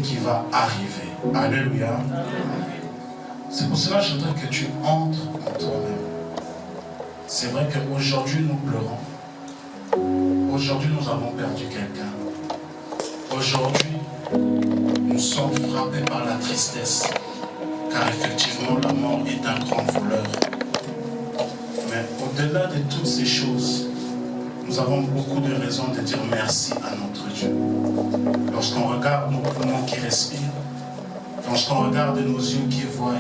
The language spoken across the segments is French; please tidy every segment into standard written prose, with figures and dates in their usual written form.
Qui va arriver. Alléluia. C'est pour cela que je voudrais que tu entres en toi-même. C'est vrai qu'aujourd'hui nous pleurons. Aujourd'hui nous avons perdu quelqu'un. Aujourd'hui nous sommes frappés par la tristesse. Car effectivement la mort est un grand voleur. Mais au-delà de toutes ces choses, nous avons beaucoup de raisons de dire merci à notre Dieu. Lorsqu'on regarde nos poumons qui respirent, lorsqu'on regarde nos yeux qui voient,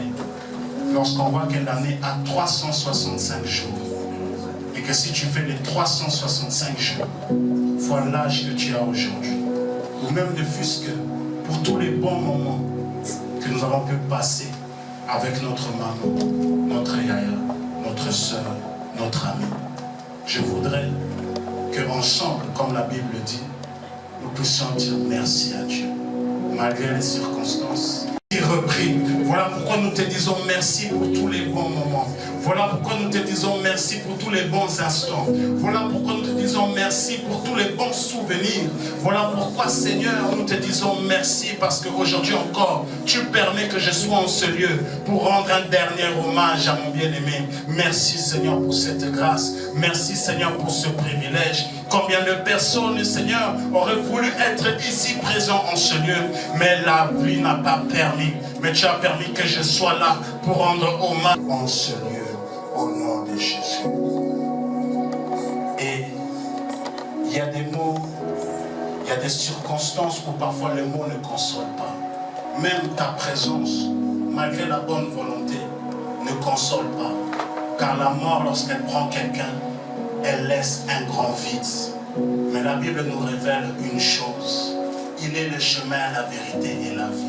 lorsqu'on voit que l'année a 365 jours, et que si tu fais les 365 jours, fois l'âge que tu as aujourd'hui, ou même ne fût-ce que pour tous les bons moments que nous avons pu passer avec notre maman, notre yaya, notre soeur, notre ami, je voudrais qu'ensemble, comme la Bible dit, nous puissions dire merci à Dieu, malgré les circonstances. Voilà pourquoi nous te disons merci pour tous les bons moments. Voilà pourquoi nous te disons merci pour tous les bons instants. Voilà pourquoi nous te disons merci pour tous les bons souvenirs. Voilà pourquoi, Seigneur, nous te disons merci parce qu'aujourd'hui encore, tu permets que je sois en ce lieu pour rendre un dernier hommage à mon bien-aimé. Merci, Seigneur, pour cette grâce. Merci, Seigneur, pour ce privilège. Combien de personnes, Seigneur, auraient voulu être ici présents en ce lieu, mais la vie n'a pas permis. Mais tu as permis que je sois là pour rendre hommage en ce lieu, au nom de Jésus. Et il y a des mots, il y a des circonstances où parfois les mots ne consolent pas. Même ta présence, malgré la bonne volonté, ne console pas. Car la mort, lorsqu'elle prend quelqu'un, elle laisse un grand vide. Mais la Bible nous révèle une chose. Il est le chemin, la vérité et la vie.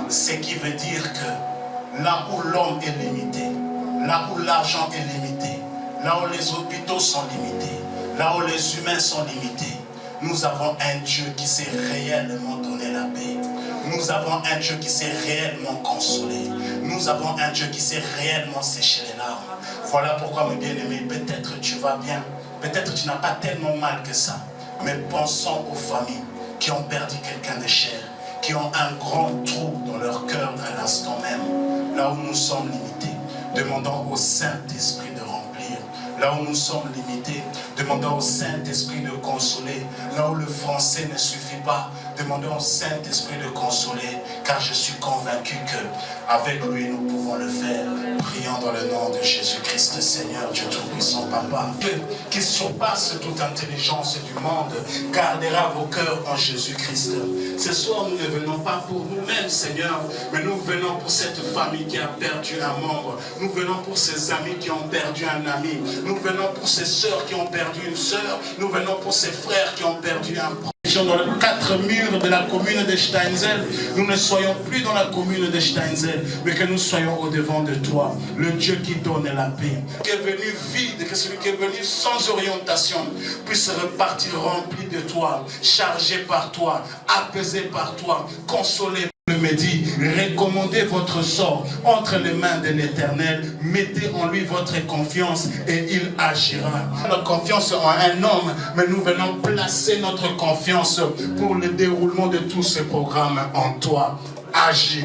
Ce qui veut dire que là où l'homme est limité, là où l'argent est limité, là où les hôpitaux sont limités, là où les humains sont limités, nous avons un Dieu qui sait réellement donner la paix. Nous avons un Dieu qui sait réellement consoler. Nous avons un Dieu qui sait réellement sécher les larmes. Voilà pourquoi, mes bien-aimés, peut-être tu vas bien, peut-être tu n'as pas tellement mal que ça, mais pensons aux familles qui ont perdu quelqu'un de cher, qui ont un grand trou dans leur cœur à l'instant même. Là où nous sommes limités, demandons au Saint-Esprit de remplir. Là où nous sommes limités, demandons au Saint-Esprit de consoler. Là où le français ne suffit pas, demandons au Saint-Esprit de consoler, car je suis convaincu qu'avec lui nous pouvons le faire. Prions dans le nom de Jésus-Christ, Seigneur Dieu Tout-Puissant, Papa. Dieu qui surpasse toute intelligence du monde, gardera vos cœurs en Jésus-Christ. Ce soir, nous ne venons pas pour nous-mêmes, Seigneur, mais nous venons pour cette famille qui a perdu un membre. Nous venons pour ces amis qui ont perdu un ami. Nous venons pour ces sœurs qui ont perdu une sœur. Nous venons pour ces frères qui ont perdu un proche. Dans les 4 murs de la commune de Steinzel, nous ne soyons plus dans la commune de Steinzel, mais que nous soyons au-devant de toi, le Dieu qui donne la paix, qui est venu vide, que celui qui est venu sans orientation puisse repartir rempli de toi, chargé par toi, apaisé par toi, consolé. Me dit, recommandez votre sort entre les mains de l'Éternel, mettez en lui votre confiance et il agira. Notre confiance en un homme, mais nous venons placer notre confiance pour le déroulement de tous ces programmes en toi. Agis.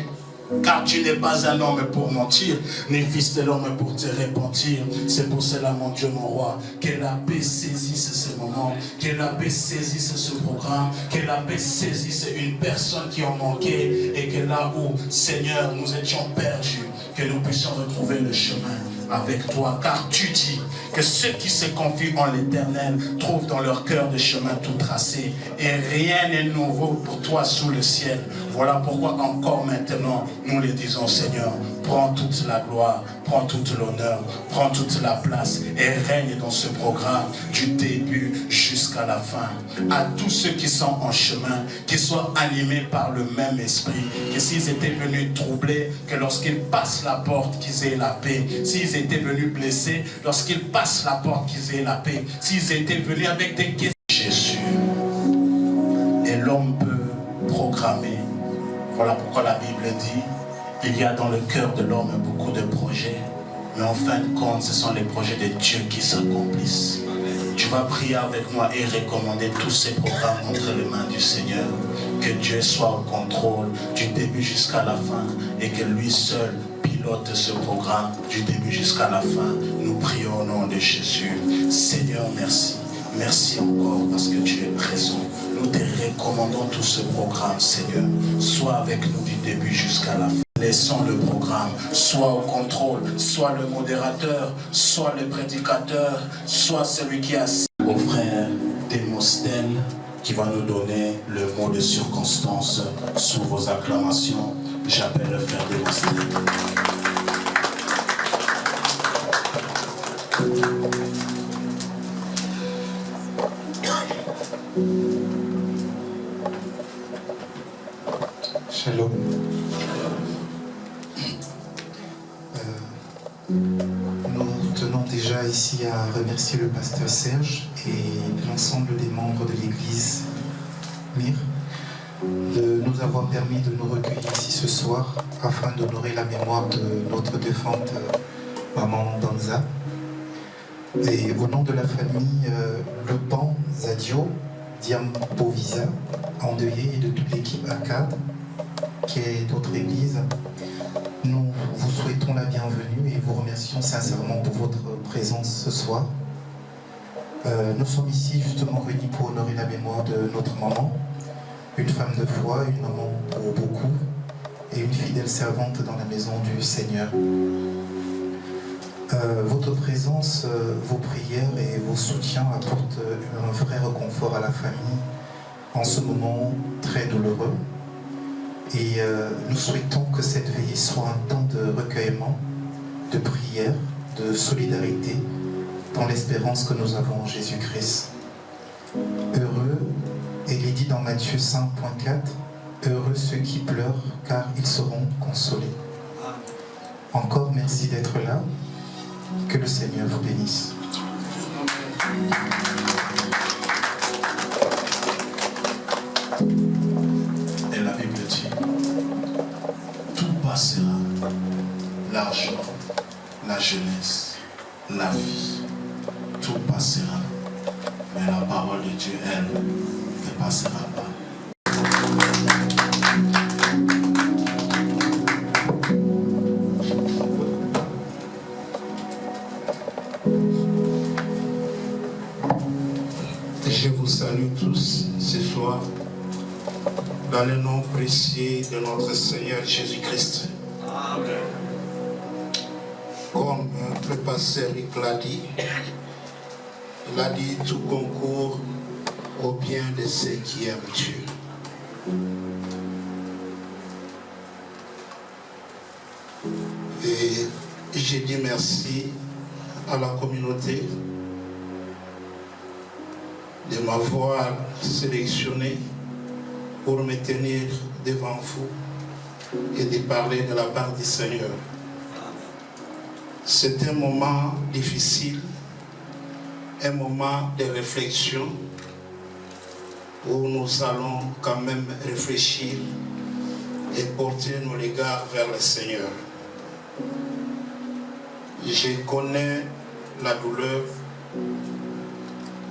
Car tu n'es pas un homme pour mentir, ni fils de l'homme pour te repentir. C'est pour cela, mon Dieu, mon roi, que la paix saisisse ce moment, que la paix saisisse ce programme, que la paix saisisse une personne qui en manquait, et que là où, Seigneur, nous étions perdus, que nous puissions retrouver le chemin avec toi, car tu dis que ceux qui se confient en l'Éternel trouvent dans leur cœur des chemins tout tracés, et rien n'est nouveau pour toi sous le ciel. Voilà pourquoi encore maintenant nous les disons, Seigneur, prends toute la gloire, prends toute l'honneur, prends toute la place et règne dans ce programme du début jusqu'à la fin. À tous ceux qui sont en chemin, qui soient animés par le même esprit, que s'ils étaient venus troublés, que lorsqu'ils passent la porte, qu'ils aient la paix. S'ils étaient venus blessés, lorsqu'ils passent la porte, qu'ils aient la paix. S'ils étaient venus avec des questions, Jésus. Et l'homme peut programmer. Voilà pourquoi la Bible dit, il y a dans le cœur de l'homme beaucoup de projets, mais en fin de compte, ce sont les projets de Dieu qui s'accomplissent. Tu vas prier avec moi et recommander tous ces programmes entre les mains du Seigneur. Que Dieu soit au contrôle du début jusqu'à la fin et que lui seul pilote ce programme du début jusqu'à la fin. Nous prions au nom de Jésus. Seigneur, merci. Merci encore parce que tu es présent. Nous te recommandons tout ce programme, Seigneur. Sois avec nous du début jusqu'à la fin. Laissons le programme, soit au contrôle, soit le modérateur, soit le prédicateur, soit celui qui a au frère Démosthène qui va nous donner le mot de circonstance sous vos acclamations. J'appelle le frère Démosthène. Shalom. Nous tenons déjà ici à remercier le pasteur Serge et l'ensemble des membres de l'église Mire de nous avoir permis de nous recueillir ici ce soir afin d'honorer la mémoire de notre défunte maman Danza. Et au nom de la famille Lepan Zadio Diampovisa, endeuillée, et de toute l'équipe ACAD, qui est notre église, nous vous souhaitons la bienvenue et vous remercions sincèrement pour votre présence ce soir. Nous sommes ici justement réunis pour honorer la mémoire de notre maman, une femme de foi, une maman pour beaucoup et une fidèle servante dans la maison du Seigneur. Votre présence, vos prières et vos soutiens apportent un vrai réconfort à la famille en ce moment très douloureux. Et nous souhaitons que cette veillée soit un temps de recueillement, de prière, de solidarité, dans l'espérance que nous avons en Jésus-Christ. Heureux, et il est dit dans Matthieu 5.4, heureux ceux qui pleurent, car ils seront consolés. Encore merci d'être là. Que le Seigneur vous bénisse. Et la Bible dit, tout passera, l'argent, la jeunesse, la vie, tout passera. Mais la parole de Dieu, elle, ne passera pas. Je vous salue tous ce soir dans le nom précieux de notre Seigneur Jésus-Christ. Amen. Comme le pasteur Rick l'a dit, il a dit tout concourt au bien de ceux qui aiment Dieu. Et j'ai dit merci à la communauté de m'avoir sélectionné pour me tenir devant vous et de parler de la part du Seigneur. C'est un moment difficile, un moment de réflexion où nous allons quand même réfléchir et porter nos regards vers le Seigneur. Je connais la douleur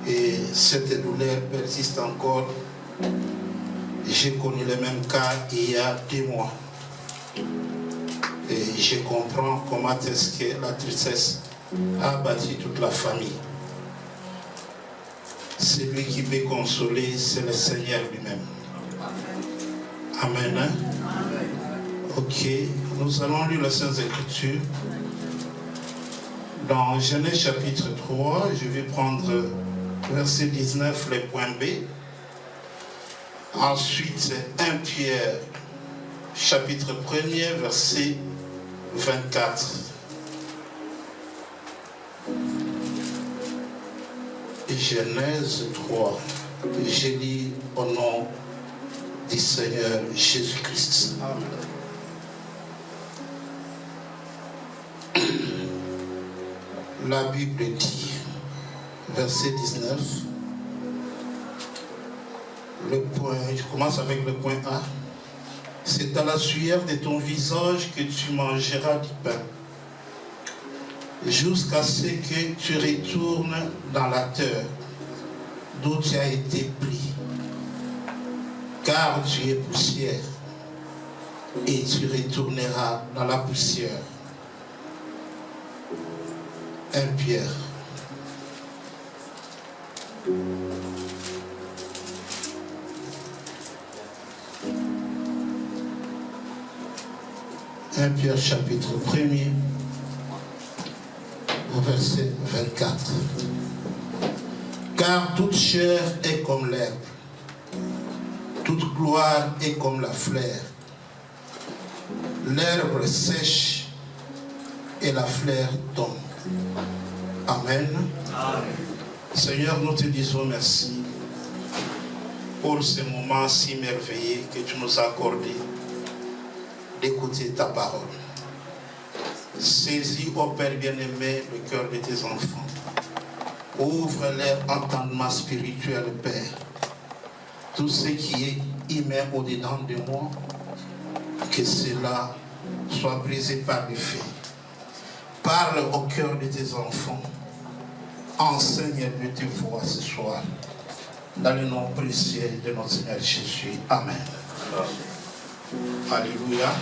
et cette douleur persiste encore. J'ai connu le même cas il y a 2 mois. Et je comprends comment est-ce que la tristesse a abattu toute la famille. Celui qui peut consoler, c'est le Seigneur lui-même. Amen. Hein? Ok, nous allons lire les Saintes Écritures. Dans Genèse chapitre 3, je vais prendre verset 19, le point B. Ensuite, 1 Pierre, chapitre 1er, verset 24. Genèse 3. Je lis au nom du Seigneur Jésus-Christ. La Bible dit, verset 19, je commence avec le point A. C'est à la sueur de ton visage que tu mangeras du pain, jusqu'à ce que tu retournes dans la terre d'où tu as été pris, car tu es poussière, et tu retourneras dans la poussière. 1 Pierre. Pierre chapitre 1er, au verset 24. Car toute chair est comme l'herbe, toute gloire est comme la fleur. L'herbe sèche et la fleur tombe. Amen. Amen. Seigneur, nous te disons merci pour ce moment si merveilleux que tu nous as accordé d'écouter ta parole. Saisis, ô Père bien-aimé, le cœur de tes enfants. Ouvre leur entendement spirituel, Père. Tout ce qui est humain au-dedans de moi, que cela soit brisé par le feu. Parle au cœur de tes enfants. Enseigne-le tes voix ce soir. Dans le nom précieux de notre Seigneur Jésus. Amen. Alléluia.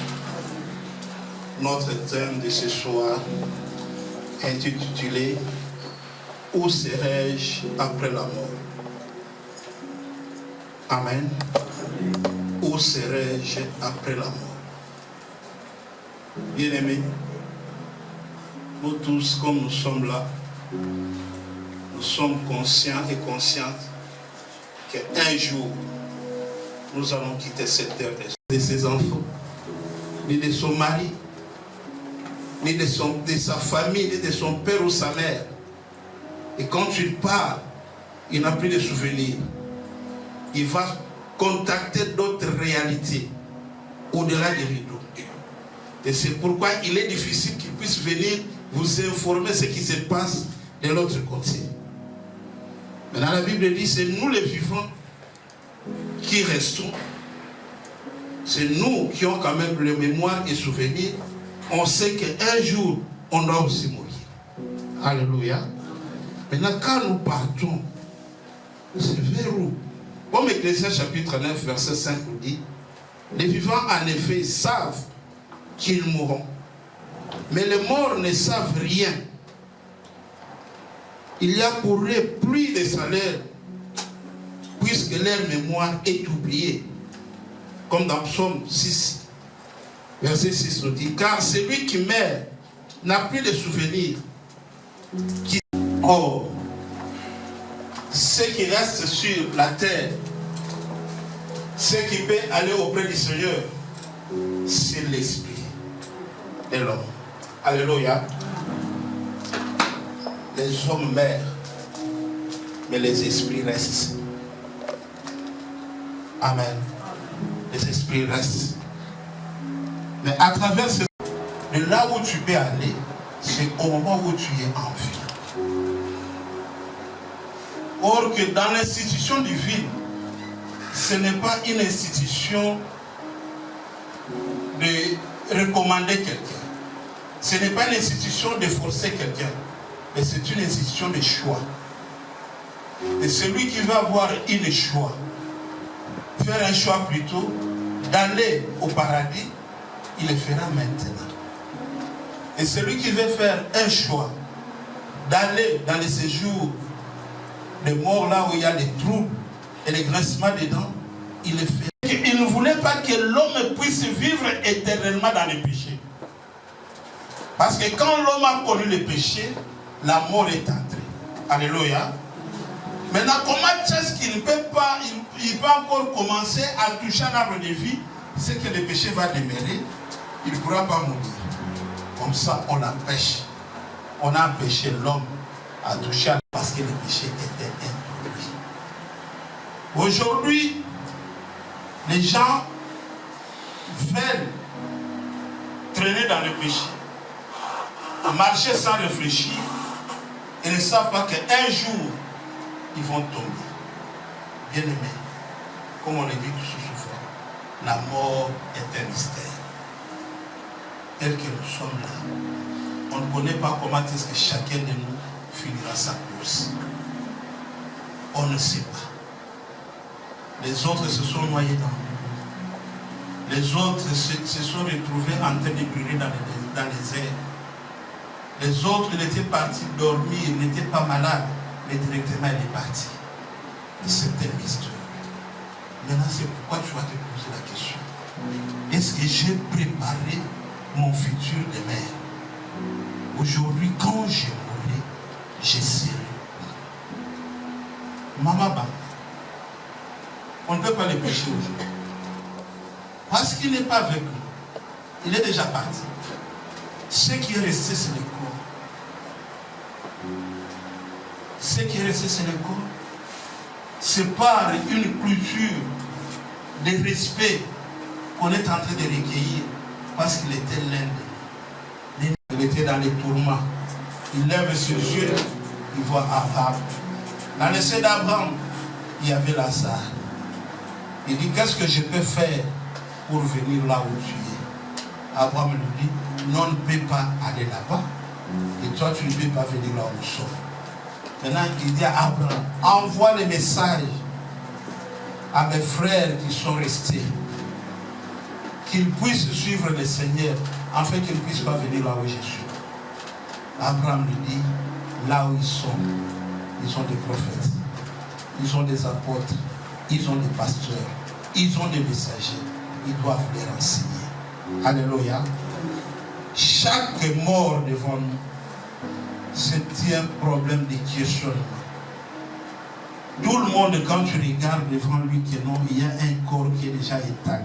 Notre thème de ce soir est intitulé « Où serai-je après la mort ?» Amen. Où serai-je après la mort? Bien-aimés, nous tous, comme nous sommes là, nous sommes conscients et conscientes qu'un jour, nous allons quitter cette terre de ses enfants, ni de son mari, ni de sa famille, ni de son père ou sa mère. Et quand il part, il n'a plus de souvenirs. Il va contacter d'autres réalités au-delà des rideaux. Et c'est pourquoi il est difficile qu'il puisse venir vous informer de ce qui se passe de l'autre côté. Maintenant, la Bible dit, c'est nous les vivants qui restons. C'est nous qui avons quand même le mémoire et souvenir on sait qu'un jour, on doit aussi mourir. Alléluia. Maintenant, quand nous partons, c'est vers où? Comme Ecclésias chapitre 9, verset 5 nous dit, les vivants, en effet, savent qu'ils mourront. Mais les morts ne savent rien. Il y a pour eux plus de salaire, puisque leur mémoire est oubliée. Comme dans Psaume 6, verset 6 nous dit, car celui qui meurt n'a plus de souvenirs. Or, ce qui reste sur la terre, ce qui peut aller auprès du Seigneur, c'est l'esprit et l'homme. Alléluia. Les hommes meurent, mais les esprits restent. Amen. Les esprits restent. Mais à travers ce... de là où tu peux aller, c'est au moment où tu es en vie. Or que dans l'institution divine, ce n'est pas une institution de recommander quelqu'un. Ce n'est pas une institution de forcer quelqu'un. Mais c'est une institution de choix. Et celui qui va avoir un choix, faire un choix plutôt, d'aller au paradis, il le fera maintenant. Et celui qui veut faire un choix, d'aller dans les séjours de mort, là où il y a les troubles et les grincements dedans, il le fait. Il ne voulait pas que l'homme puisse vivre éternellement dans le péché. Parce que quand l'homme a connu le péché, la mort est entrée. Alléluia. Maintenant, comment est-ce qu'il ne peut pas, il peut encore commencer à toucher un arbre de vie, c'est que le péché va demeurer, il ne pourra pas mourir. Comme ça, on l'empêche. On a empêché l'homme à toucher parce que le péché était introduit. Aujourd'hui, les gens veulent traîner dans le péché, marcher sans réfléchir, et ne savent pas qu'un jour, ils vont tomber. Bien aimé, comme on le dit tout souvent, la mort est un mystère. Tel que nous sommes là, on ne connaît pas comment est-ce que chacun de nous finira sa course. On ne sait pas. Les autres se sont noyés dans l'eau. Les autres se sont retrouvés en train de brûler dans les airs. Les autres, ils étaient partis dormir, ils n'étaient pas malades, mais directement il est parti. C'est un mystère. Maintenant, c'est pourquoi tu vas te poser la question. Est-ce que j'ai préparé mon futur demain? Aujourd'hui, quand je mourrai, je serai. Maman, on ne peut pas le pécher aujourd'hui. Parce qu'il n'est pas avec nous. Il est déjà parti. Ce qui est resté, c'est le corps. Ce qui est resté, c'est le corps. C'est par une culture de respect qu'on est en train de recueillir parce qu'il était l'un de nous. Il était dans les tourments. Il lève ses yeux, il voit Abraham. Dans le sein d'Abraham, il y avait Lazare. Il dit, qu'est-ce que je peux faire pour venir là où tu es? Abraham lui dit, non, on ne peut pas aller là-bas. Et toi, tu ne peux pas venir là où nous sommes. Maintenant, il dit à Abraham, envoie les messages à mes frères qui sont restés, qu'ils puissent suivre le Seigneur, afin qu'ils ne puissent pas venir là où je suis. Abraham lui dit, là où ils sont des prophètes, ils ont des apôtres, ils ont des pasteurs, ils ont des messagers, ils doivent les renseigner. Alléluia. Chaque mort devant nous, c'est un problème de questionnement. Tout le monde, quand tu regardes devant lui que non, il y a un corps qui est déjà étalé,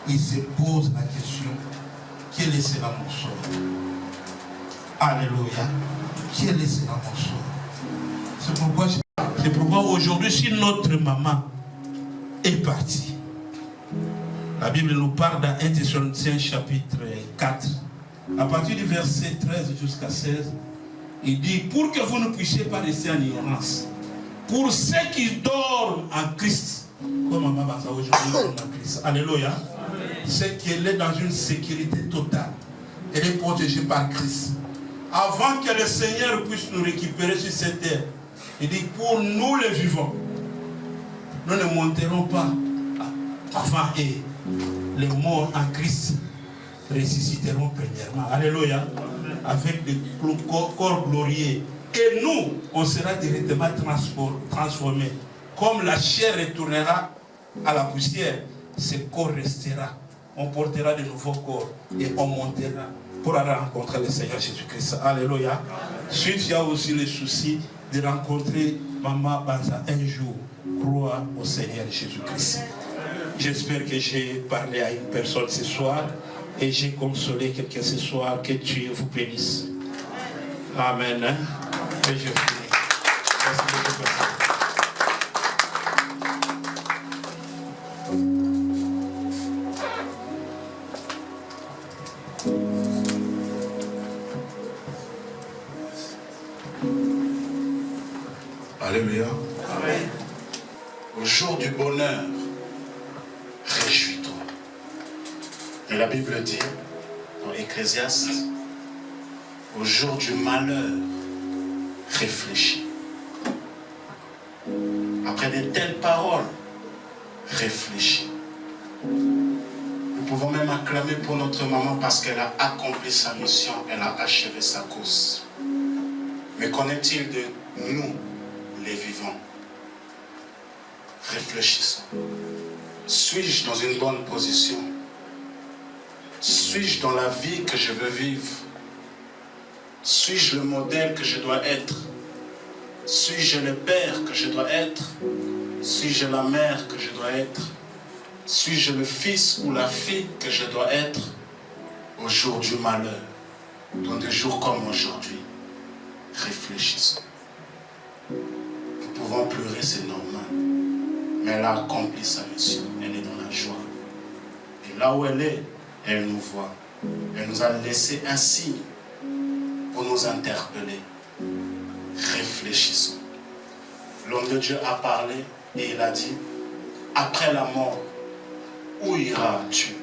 il se pose la question, quel est cela mon sort? Alléluia. Quel est cela mon sort? C'est pourquoi aujourd'hui, si notre maman est partie, la Bible nous parle dans 1 Thessaloniciens chapitre 4, à partir du verset 13 jusqu'à 16, il dit, pour que vous ne puissiez pas rester en ignorance, pour ceux qui dorment en Christ, comme maman aujourd'hui dorme en Christ, alléluia, c'est qu'elle est dans une sécurité totale. elle est protégée par Christ. Avant que le Seigneur puisse nous récupérer sur cette terre, il dit pour nous les vivants, nous ne monterons pas avant et les morts en Christ ressusciteront premièrement. Alléluia. Avec des corps glorieux. Et nous, on sera directement transformés. Comme la chair retournera à la poussière, ce corps restera. On portera de nouveaux corps et on montera pour aller rencontrer le Seigneur Jésus-Christ. Alléluia. Ensuite, il y a aussi le souci de rencontrer Maman Banza un jour. Croire au Seigneur Jésus-Christ. J'espère que j'ai parlé à une personne ce soir et j'ai consolé quelqu'un ce soir. Que Dieu vous bénisse. Amen. Et je finis. Merci beaucoup. Alléluia. Amen. Au jour du bonheur, réjouis-toi. Mais la Bible dit, dans Ecclésiaste, au jour du malheur, réfléchis. Après de telles paroles, réfléchis. Nous pouvons même acclamer pour notre maman parce qu'elle a accompli sa mission, elle a achevé sa course. Mais qu'en est-il de nous, les vivants? Réfléchissons. Suis-je dans une bonne position? Suis-je dans la vie que je veux vivre? Suis-je le modèle que je dois être? Suis-je le père que je dois être? Suis-je la mère que je dois être? Suis-je le fils ou la fille que je dois être au jour du malheur? Dans des jours comme aujourd'hui, réfléchissons. Nous pouvons pleurer, c'est normal. Mais elle a accompli sa mission. Elle est dans la joie. Et là où elle est, elle nous voit. Elle nous a laissé un signe pour nous interpeller. Réfléchissons. L'homme de Dieu a parlé et il a dit, après la mort, où iras-tu?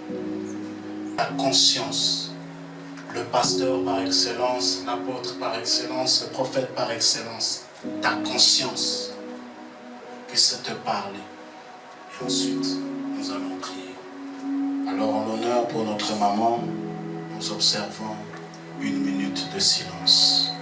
La conscience. Le pasteur par excellence, l'apôtre par excellence, le prophète par excellence. Ta conscience puisse te parler. Et ensuite, nous allons prier. Alors, en l'honneur pour notre maman, nous observons 1 minute de silence.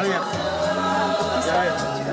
rien. Il n'y a rien.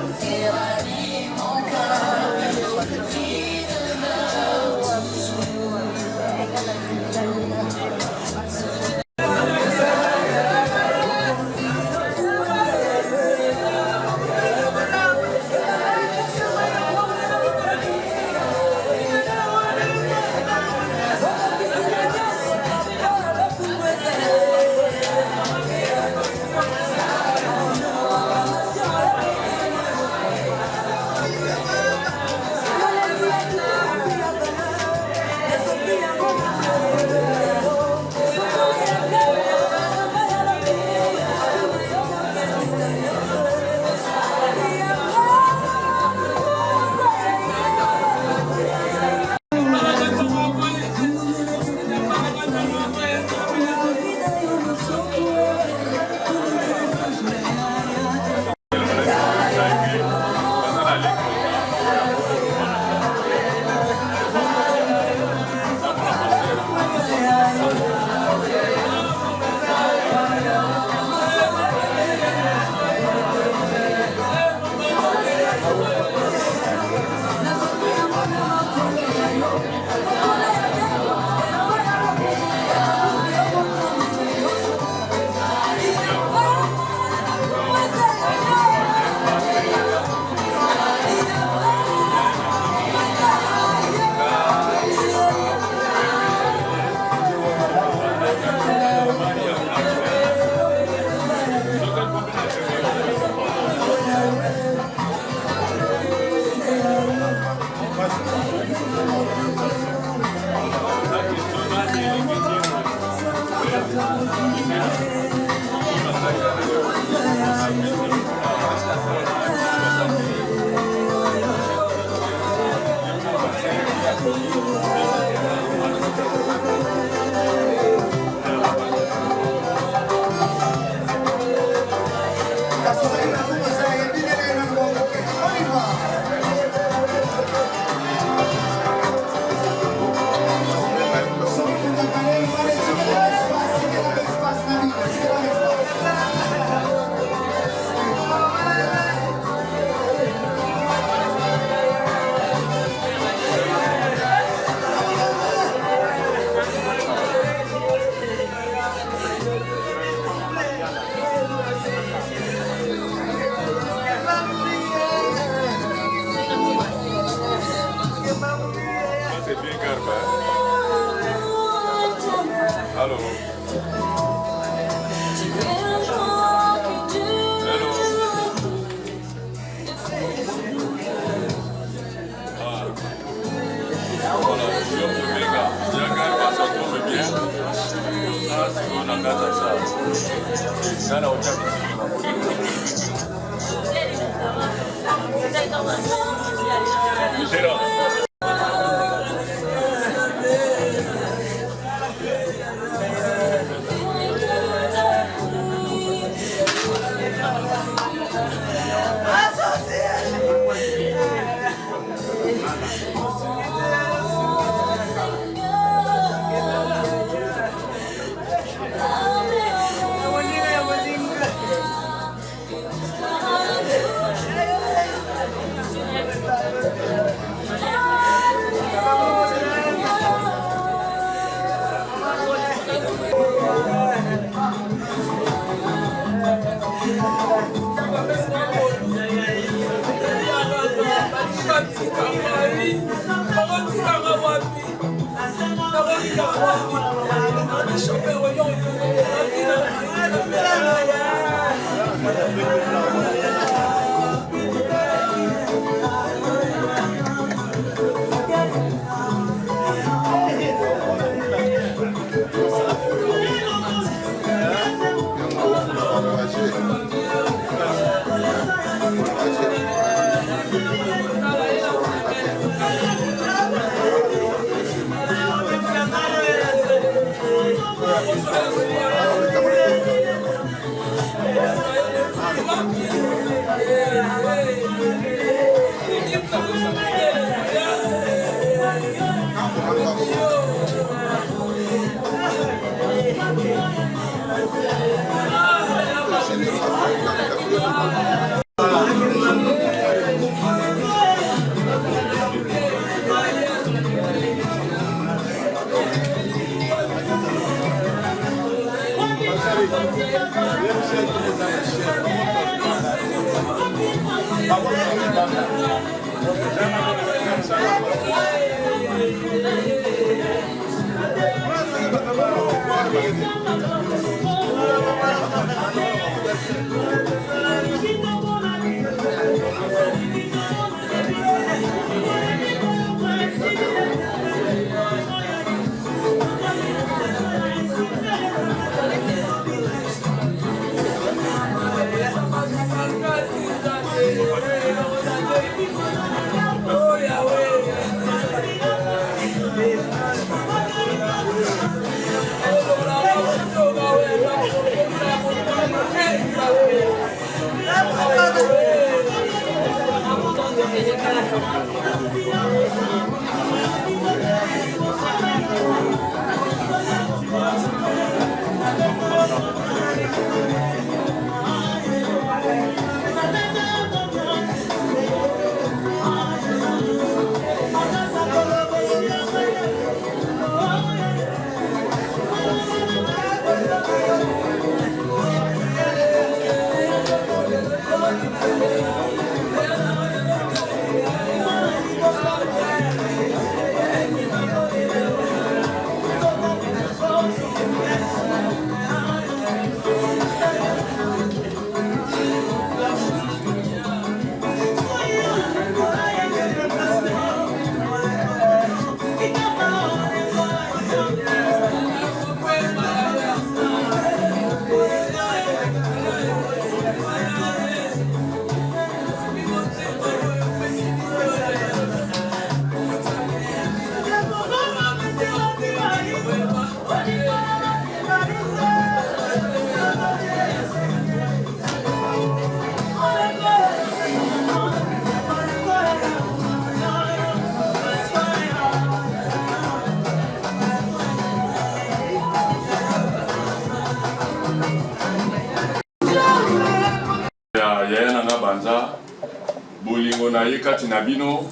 na yekati na bino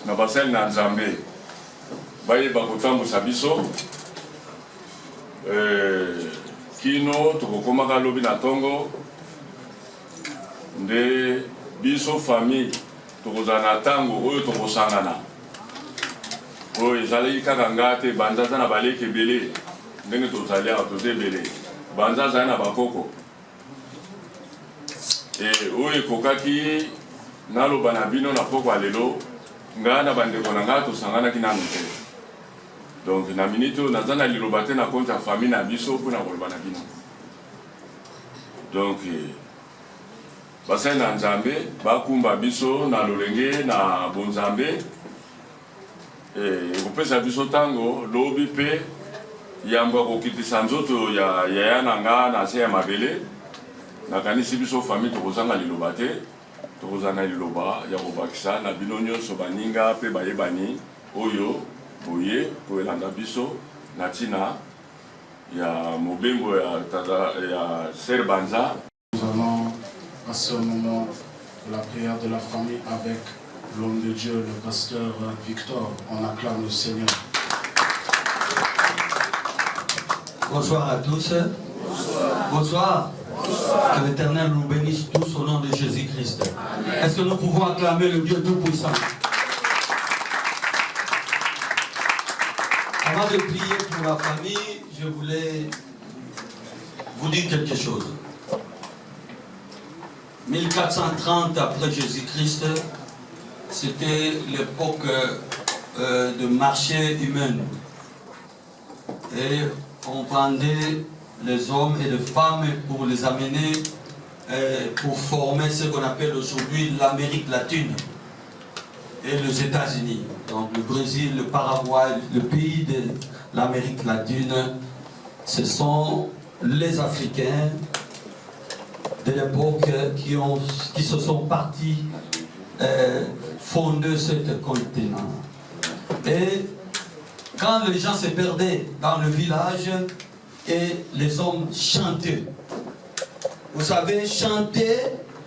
na basali na Nzambe bayeba kotambusa biso kino tokokomaka lobi na ntongo nde biso famille tokozala na ntango oyo tokosangana oyo ezalaki kaka nga te banza aza na baleki ebele ndenge tozali awa toza ebele banza azali na bakoko oyo ekokaki naloba na bino na poko ya lelo ngai na bandeko na ngai tosanganaki nanu te donc na minute oyo naza na liloba te na konte ya famille na biso mpona koloba na bino donc basali na Nzambe bakumba biso na lolenge na bonzambe ekopesa biso ntango lobi mpe yambo akokitisa nzoto ya yaya na nga na se ya mabele nakanisi biso famille tokozanga liloba te tokozala na liloba ya kobakisa na bino nyonso baninga mpe bayebani oyo boye koelanda biso na ntina ya mobembo ya Ser Banza. Nous allons passer au moment de la prière de la famille avec l'homme de Dieu, le pasteur Victor. On acclame le Seigneur. Bonsoir à tous. Bonsoir. Bonsoir. Que l'Éternel nous bénisse tous au nom de Jésus-Christ. Est-ce que nous pouvons acclamer le Dieu Tout-Puissant? Avant de prier pour la famille, je voulais vous dire quelque chose. 1430 après Jésus-Christ, c'était l'époque de marché humain. Et on vendait les hommes et les femmes pour les amener pour former ce qu'on appelle aujourd'hui l'Amérique latine et les États-Unis. Donc le Brésil, le Paraguay, le pays de l'Amérique latine, ce sont les Africains de l'époque qui se sont partis fonder ce continent. Et quand les gens se perdaient dans le village et les hommes chantaient, Vous savez, chanter,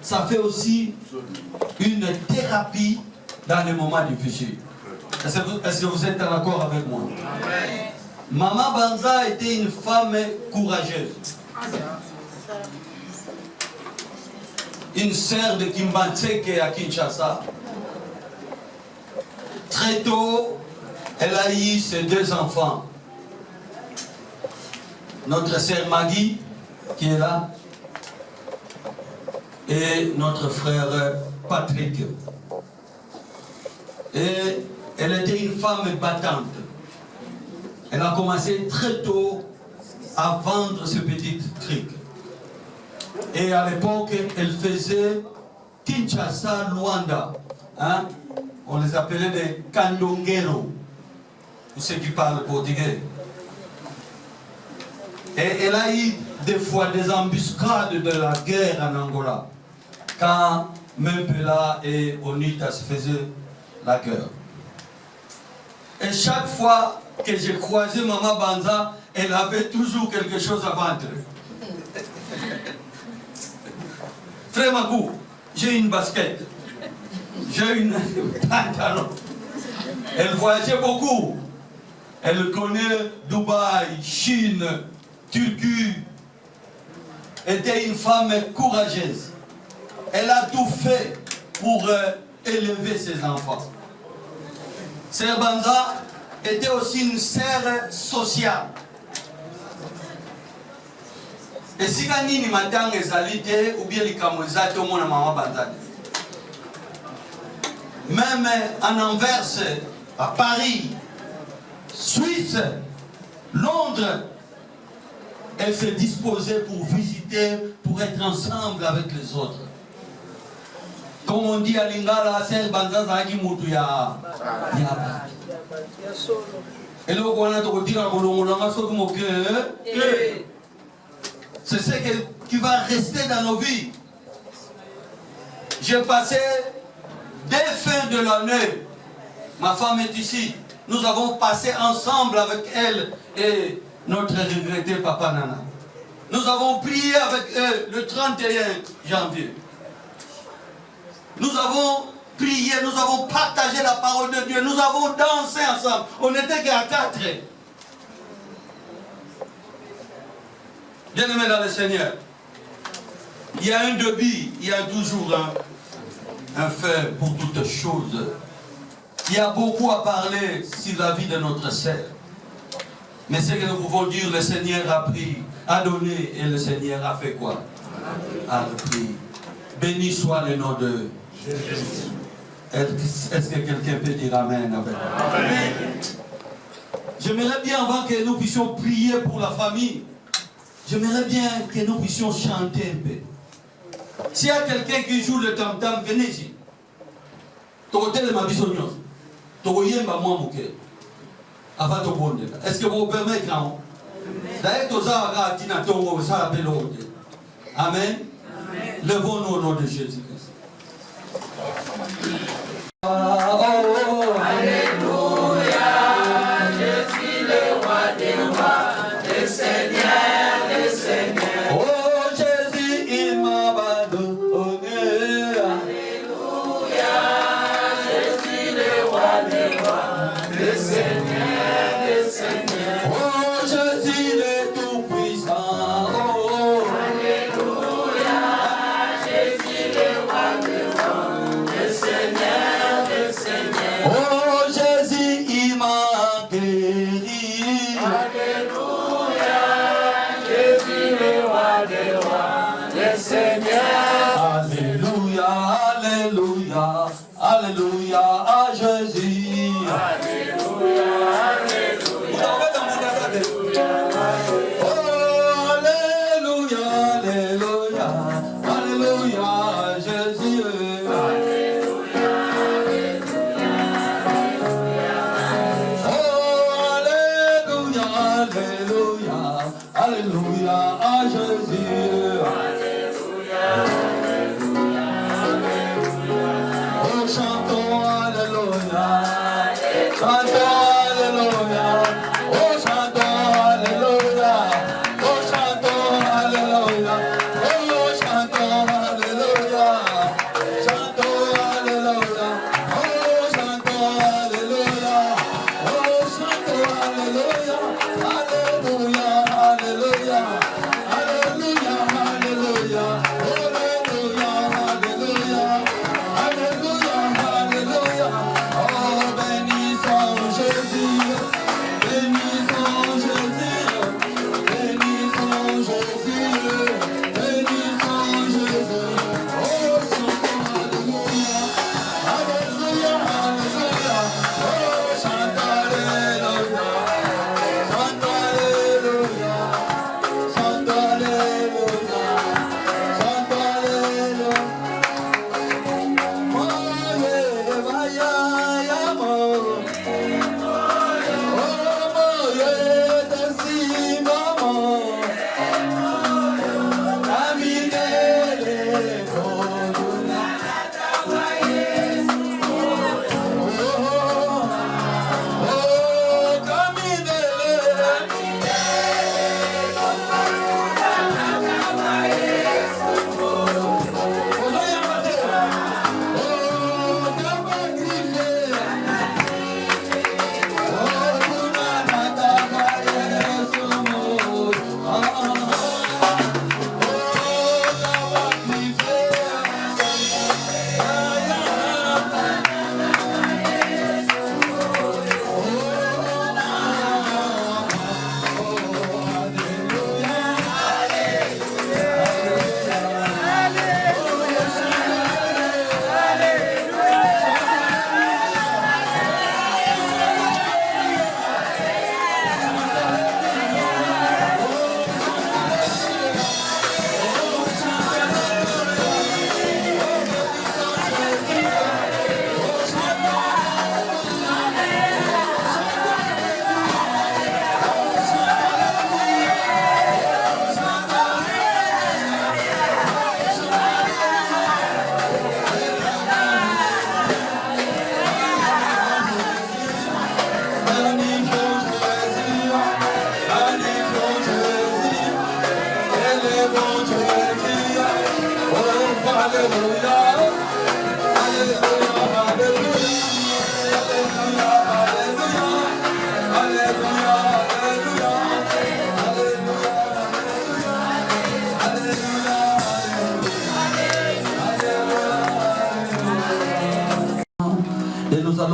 ça fait aussi une thérapie dans les moments difficiles. Est-ce que vous êtes d'accord avec moi? Maman Banza était une femme courageuse. Une sœur de Kimbantseke à Kinshasa. Très tôt, elle a eu ses 2 enfants. Notre sœur Maggie, qui est là, et notre frère Patrick. Et elle était une femme battante. Elle a commencé très tôt à vendre ce petit truc. Et à l'époque, elle faisait Kinshasa, Luanda. Hein? On les appelait des Kandongero, pour ceux qui parlent portugais. Et elle a eu des fois des embuscades de la guerre en Angola, quand Mempela et Onita se faisaient la guerre. Et chaque fois que j'ai croisé Maman Banza, elle avait toujours quelque chose à vendre. Frère Magou, j'ai une basket, j'ai une pantalon. Elle voyageait beaucoup. Elle connaît Dubaï, Chine, Turquie. Elle était une femme courageuse. Elle a tout fait pour élever ses enfants. Sœur Banza était aussi une sœur sociale. Et si Gani ni matang ezalité ou bien les kamozate au monde Maman Banza. Même en Anvers, à Paris, Suisse, Londres, elle s'est disposée pour visiter, pour être ensemble avec les autres. Comme on dit à Lingala, Sœur Banza Zaki Moutuya. Et là, on a dit c'est ce qui va rester dans nos vies. J'ai passé dès fin de l'année, ma femme est ici. Nous avons passé ensemble avec elle et notre regretté Papa Nana. Nous avons prié avec eux le 31 janvier. Nous avons prié, nous avons partagé la parole de Dieu, nous avons dansé ensemble. On n'était qu'à 4. Bien-aimés dans le Seigneur, il y a un début, il y a toujours un fait pour toutes choses. Il y a beaucoup à parler sur la vie de notre sœur. Mais ce que nous pouvons dire, le Seigneur a pris, a donné, et le Seigneur a fait quoi? A repris. Béni soit le nom de Jésus. Est-ce que quelqu'un peut dire Amen avec moi? Amen. J'aimerais bien, avant que nous puissions prier pour la famille, j'aimerais bien que nous puissions chanter un peu. S'il y a quelqu'un qui joue le tam-tam, venez ici. Est-ce que vous permettez? Amen. Levons-nous au nom de Jésus-Christ. Alléluia à Jésus. Alléluia, alléluia. Oh, alléluia, alléluia. Alléluia à Jésus. Alléluia, alléluia. Oh, alléluia, alléluia. Alléluia à Jésus. Chantons Alléluia, chantons Alléluia, oh chantons Alléluia, oh chantons Alléluia, oh chantons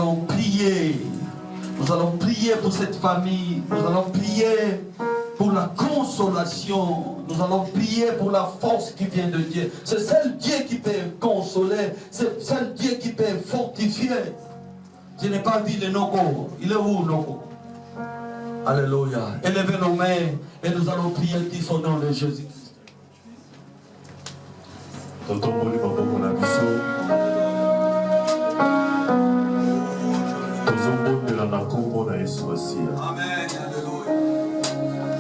allons prier. Nous allons prier pour cette famille. Nous allons prier pour la consolation. Nous allons prier pour la force qui vient de Dieu. C'est seul Dieu qui peut consoler. C'est seul Dieu qui peut fortifier. Je n'ai pas vu le Noko. Il est où, Noko? Alléluia. Élevez nos mains et nous allons prier tous au nom de Jésus. totomboli maboko na biso tozobondela na kombo na Yesu asiya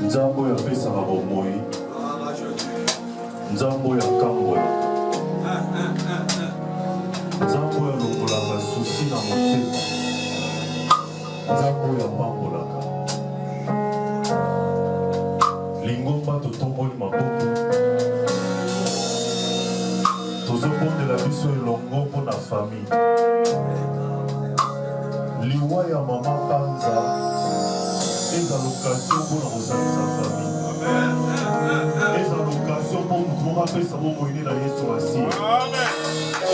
nzambe oyo apesaka bomoi nzambe oyo akambolaka nzambe oyo alongolaka susi na motema nzambe oyo apambolaka lingomba totomboli maboko tozobondela biso elongo mpo na famille liwa ya mama panza eza l'occasion mpona kosalisa famille eza l'occasion mpo mutu apesa bomoini na Yesu asiya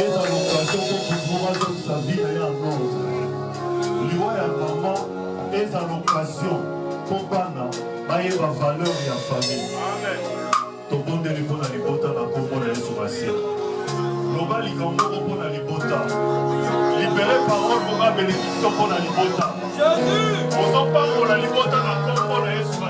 eza l'occasion mpo mutu azokisa vi na ye en ordre liwa ya mama eza l'occasion mpo bana bayeba valeur ya famille tobondeli mpo na libota na kombo na Yesu asiya loba likambo mpo na libota libere parole mpo bénédiction mpo na libota ozopambola libota na kombo na Yesu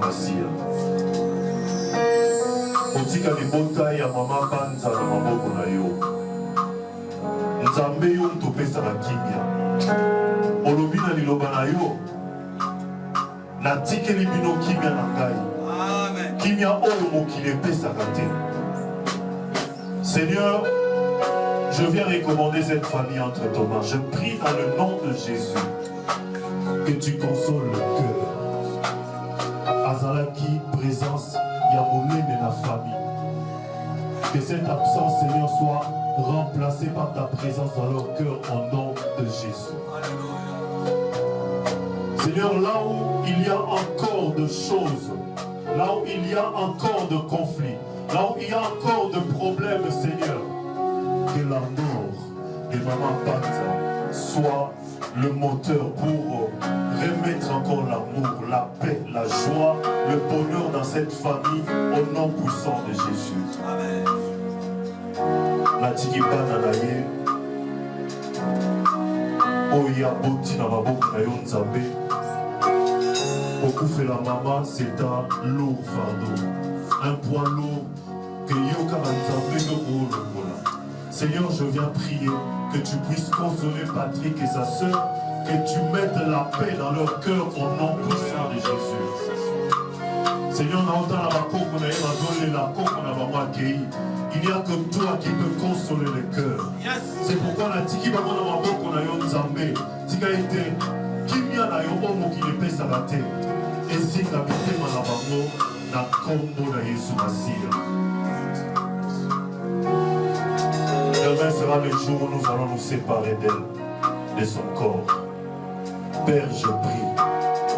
asiya otika libota ya mama panza na maboko na yo nzambe yo topesaka kimia olobi na liloba na yo natikeli bino kimia na ngai kimia oyo mokili epesaka te. Seigneur, je viens recommander cette famille entre tes mains. Je prie dans le nom de Jésus que tu consoles le cœur. Azalaki, présence, Yamone de la famille. Que cette absence, Seigneur, soit remplacée par ta présence dans leur cœur au nom de Jésus. Seigneur, là où il y a encore de choses, là où il y a encore de conflits, là où il y a encore de problèmes, Seigneur, que la mort de Maman Panza soit le moteur pour remettre encore l'amour, la paix, la joie, le bonheur dans cette famille au nom puissant de Jésus. Amen. Natiki bana na ye oya boti na maboko na yo nzambe okufela mama c'est un lourd fardeau, un poids lourd que yo kama nzambe no olokola. Seigneur, je viens prier que tu puisses consoler Patrick et sa sœur, que tu mettes la paix dans leur cœur au nom puissant de Jésus. Seigneur, il n'y a que toi qui peux consoler le cœur. C'est pourquoi la tiki ba mona maboko na yo nzambe tika ete kimia na yo omo ki le pesa la te esinga bitema na bango na kombo na Yesu Masiya. Demain sera le jour où nous allons nous séparer d'elle, de son corps. Père, je prie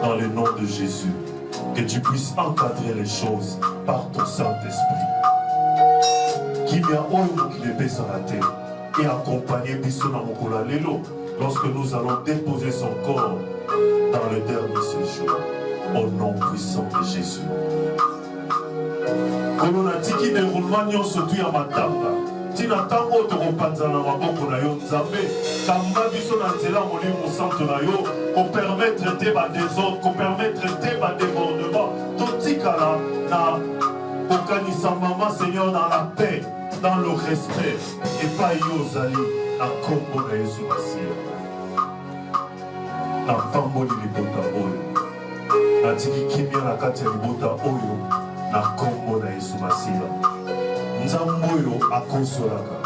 dans le nom de Jésus que tu puisses encadrer les choses par ton Saint-Esprit. Qui vient au qui les baisse à la terre et accompagner Bissona Mokola Lelo. lorsque nous allons déposer son corps dans le dernier séjour, au nom puissant de Jésus. Kono na tiki déroulement nyonso tu ya matanga tina tango tokopanza na maboko na yo Nzambe kamba biso na nzela molimo santo na yo ko permettre te ba désordre, ko permettre te ba débordement totikala na kokanisa mama Seigneur dans la paix, dans le respect et pas yozali na kombo na Yesu Masiya na pamboli libota oyo na tiki kimia na kati ya libota oyo na kombo na Yesu Masiya. Nzambe oyo akonsolaka,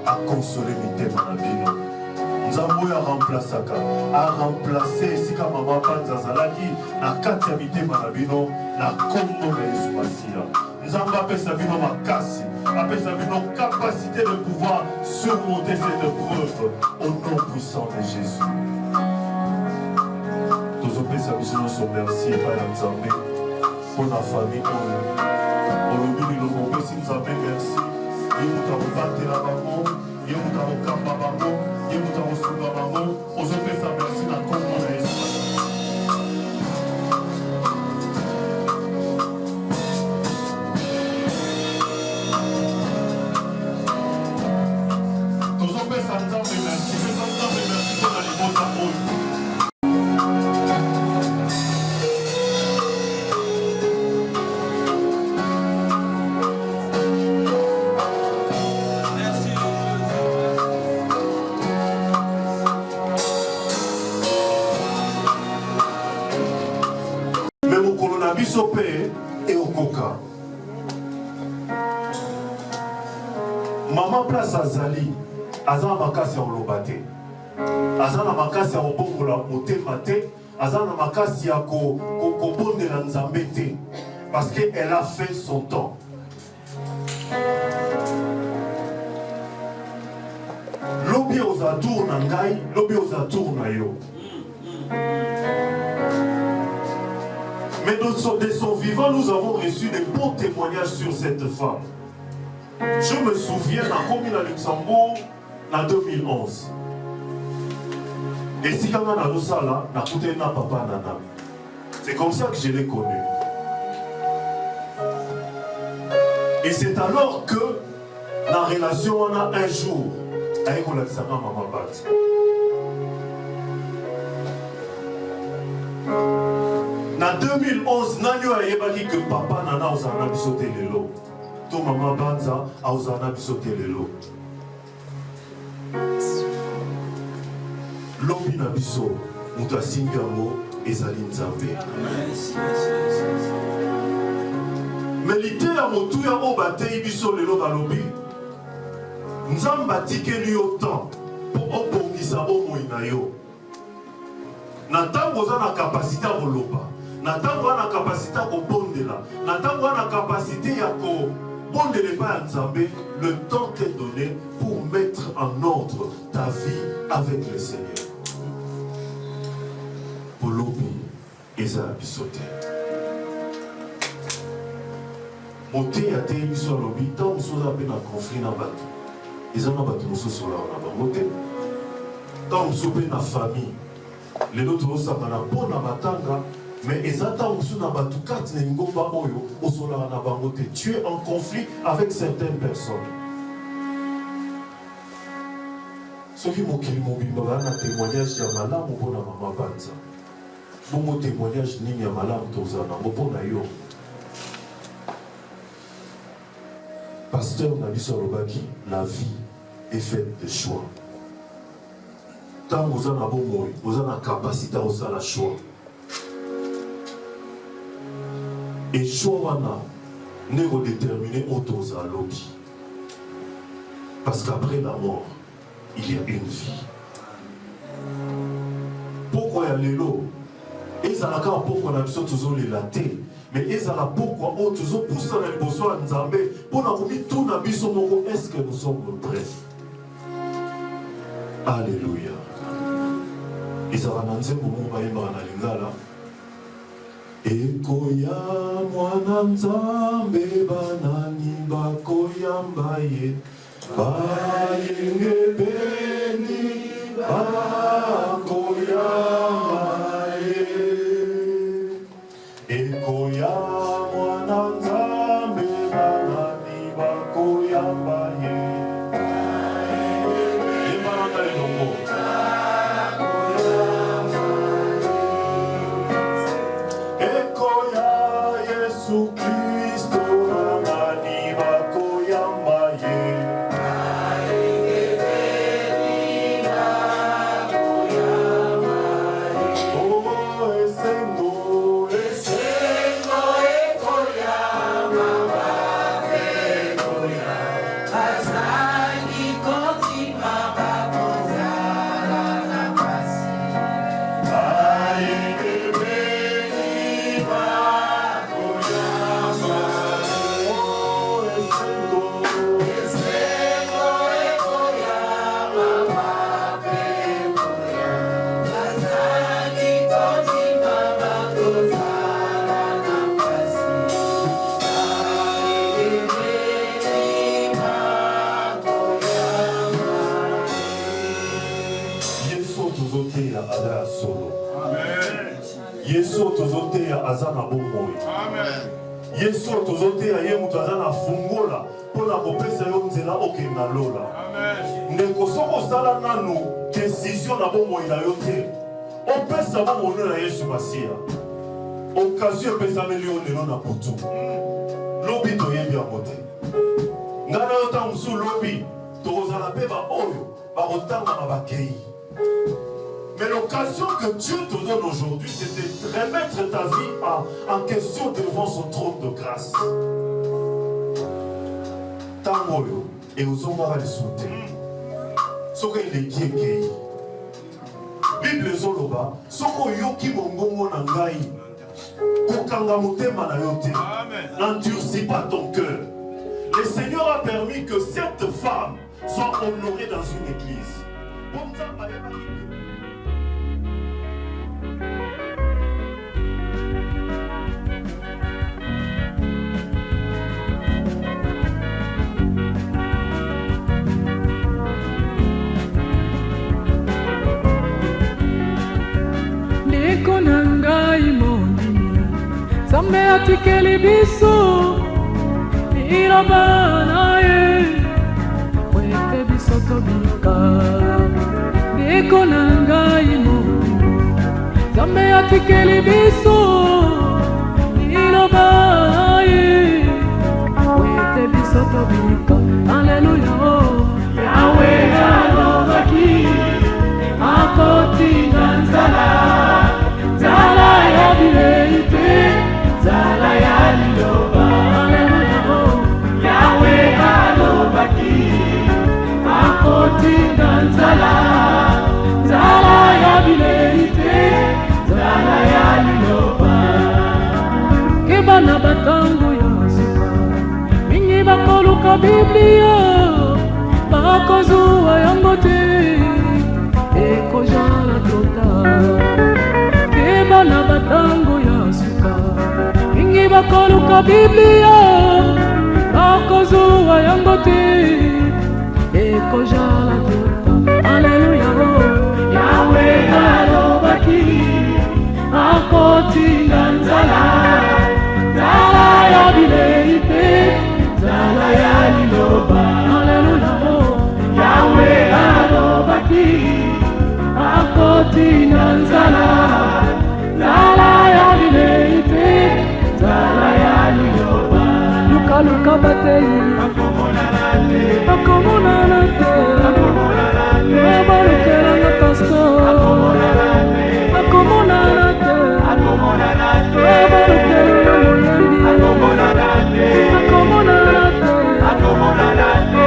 akonsole mitema na bino. Nzambe oyo aremplasaka, aremplace esika mama Panza azalaki na kati ya mitema na bino na kombo na Yesu Masiya. Nzambe apesa bino makasi, apesa bino capacité de pouvoir surmonter cette épreuve au nom puissant de Jésus. Tozopesa biso nyonso merci epai ya Nzambe pour la famille oyo. Olobi lilobo opesi Nzambe merci. Ye moto akobatela bango, ye moto akokamba bango, ye moto akosunga bango. Ozopesa merci na kombo na Yesu. Tozopesa Nzambe merci, pesa Nzambe merci mpo na libota oyo. Biso pe et okoka. Maman place azali, azana makasi ya olobate. Azana makasi ya obongola motema te, azana makasi ya kobondela Nzambe te, parce qu'elle a fait son temps. Lobi ozatour na ngai, lobi ozatour na yo. Mais de son vivant, nous avons reçu des bons témoignages sur cette femme. Je me souviens, à Comine à Luxembourg, en 2011. Et si quand on a vu ça là, on a écouté na papa nana. C'est comme ça que je l'ai connu. Et c'est alors que, dans la relation, on a un jour, avec Olaksama Maman Bat. En 2011, nanyo ayebaki que papa nana ozana biso te lelo. To mama Banza ozana biso te lelo. Lobi na biso mutu asimbi yango ezali Nzambe. Mais lite ya motu ya oyo bateyi biso lelo balobi Nzambe atikeli yo temps po obongisa bomoi na yo. Na ntango oza na kapasité ya koloba, na ntango wana kapasité ya kobondela, na ntango wana kapasité ya kobondela epai ya Nzambe, le temps t'est donné pour mettre en ordre ta vie avec le Seigneur. Polobi eza biso te. Mote ya te biso alobi, ntango mosusu oza mpe na conflit na bato, eza na bato mosusu olaka na bango te. Ntango mosusu mpe na famille, les autres osangana mpo na matanga, mais ezata mosusu na bato kati na lingomba oyo osolaka na bango te. Tu es en conflit avec certaines personnes. Soki mokili mobimba baa na témoignage ya malamu mpo na mama Banza, bongo témoignage nini ya malamu tozala nango mpo na yo? Pasteur na biso alobaki, la vie est faite de choix. Tant que vous avez la capacité à faire la choix. Et choix n'est pas déterminé autour à l'autre. Parce qu'après la mort, il y a une vie. Pourquoi il y a les lots? Et ça n'a qu'à pourquoi on a besoin de les latter. Mais et ça n'a pourquoi on a besoin de pousser dans les besoins de Nzambe. Pour nous dire tout n'a besoin de est-ce que nous sommes prêts? Alléluia. Ezala na nzembo moko bayembaka na lingala ekoya mwana Nzambe banani bakoyamba ye bayenge beni Yesu tozoteya azana bomoi. Yesu tozoteya ye mutu azana fungola pona kopesa yo nzela okenda lola. Ndeko soko sala nanu décision na bomoi na yo te. Opesa bomoi na Yesu Masia. Occasion pesa melio lelo na putu. Lobi toyebi yango te. Ngana yo ta musu lobi tokozala pe ba oyo bakotanga na bakei. Mais l'occasion que Dieu te donne aujourd'hui, c'est de remettre ta vie en question devant son trône de grâce. Tangoyo et aux hommes les souter. Ce qu'il est qui est. Bible zoloba, ce qu'on yoki mongongo nangai. Kokanga motema na yote. N'endurcis pas ton cœur. Le Seigneur a permis que cette femme soit honorée dans une église. Ndeko na ngai mondimi Nzambe atikeli biso liloba na ye po ete biso tobika. Ndeko na ngai mondimi Nzambe atikeli biso liloba na ye po ete biso tobika. Alleluia. Yahweh alobaki akotinga nzala Zala ya bileite, zala ya liloba. Yahweh alobaki, akotinga nzala. Zala ya bileite, zala ya liloba. Keba na batango ya suka, mingi bakoluka Biblia, bakozuwa yango te, ekojala tota. Na batango ya suka mingi bakoluka Biblia bakozuwa yango te ekojala tota. Alleluia. Yahweh alobaki akotinga nzala nzala ya bileite nzala ya liloba. Alleluia. Yahweh alobaki akotinga nzala Zala ya bileite, zala ya liloba. Luka luka batei, akomona nate, akomona nate, akomona nate. Abalukela na pasto, akomona nate, akomona nate, akomona nate. Abalukela na muyandi, akomona nate, akomona nate, akomona nate.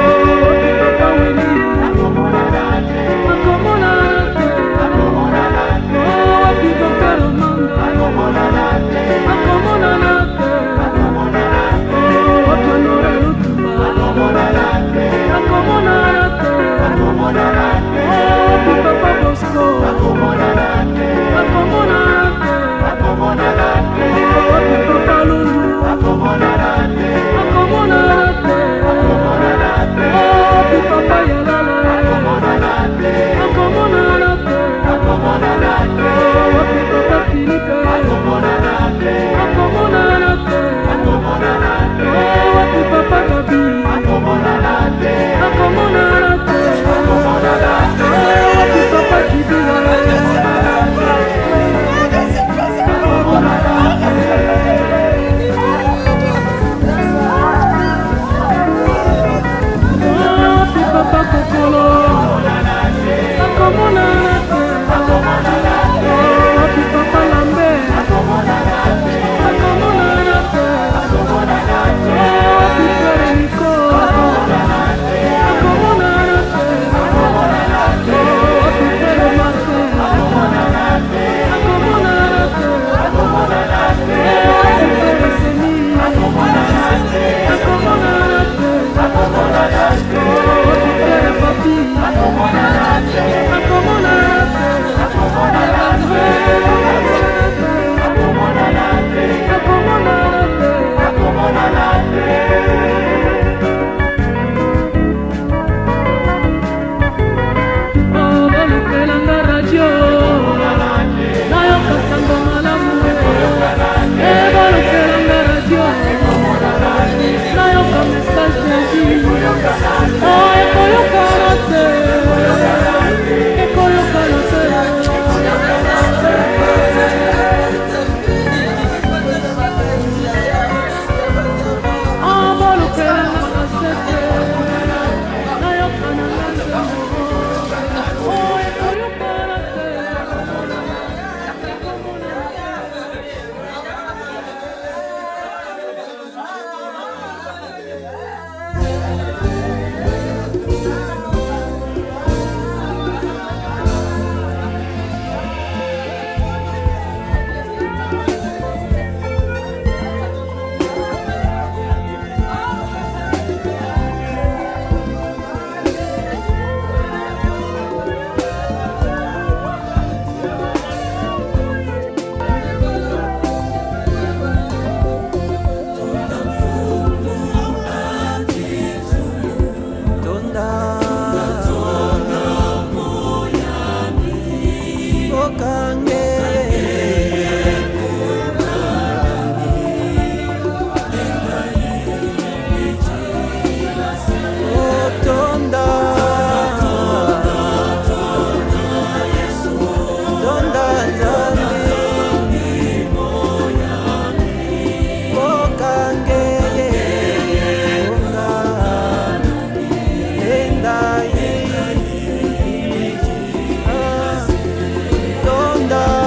Papa wini, akomona nate, akomona nate, akomona nate. Apito karo manga, akomona nate, akomona nate, akomona nate. Akanore lutumba, Tonda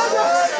Luba!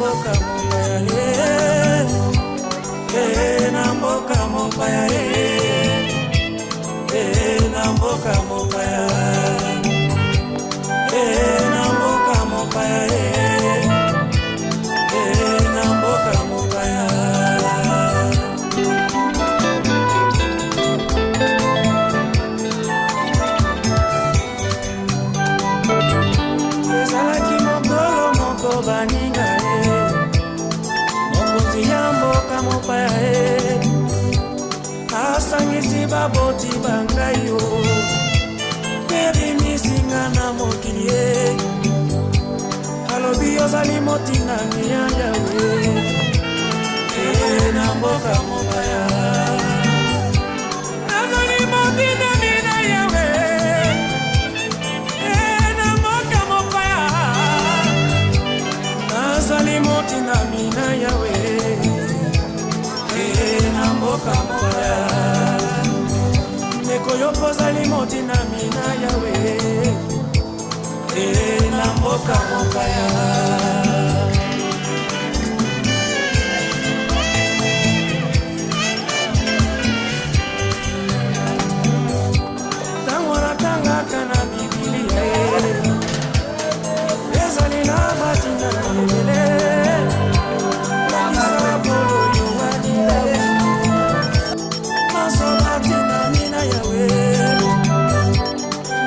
mboka mopaya na mboka mopaya na mboka mopaya na mboka mopaya na mboka mopaya. Ezalaki mokolo moko baninga mokonzi ya mboka mopaya asangisi baboti bangai yo perimisinga na mokili alobi ozali motingami ya yawe na mboka mopaya nazali motingami na yawe na mboka mopaya nazali motingami na yawe na mboka mopaya ndeko yo kozali motingami na yawe na mboka mopaya. Ntango natangaka na Bibilia ezali na batinda ebele lakisa bolo yowanila masobatinami na yawe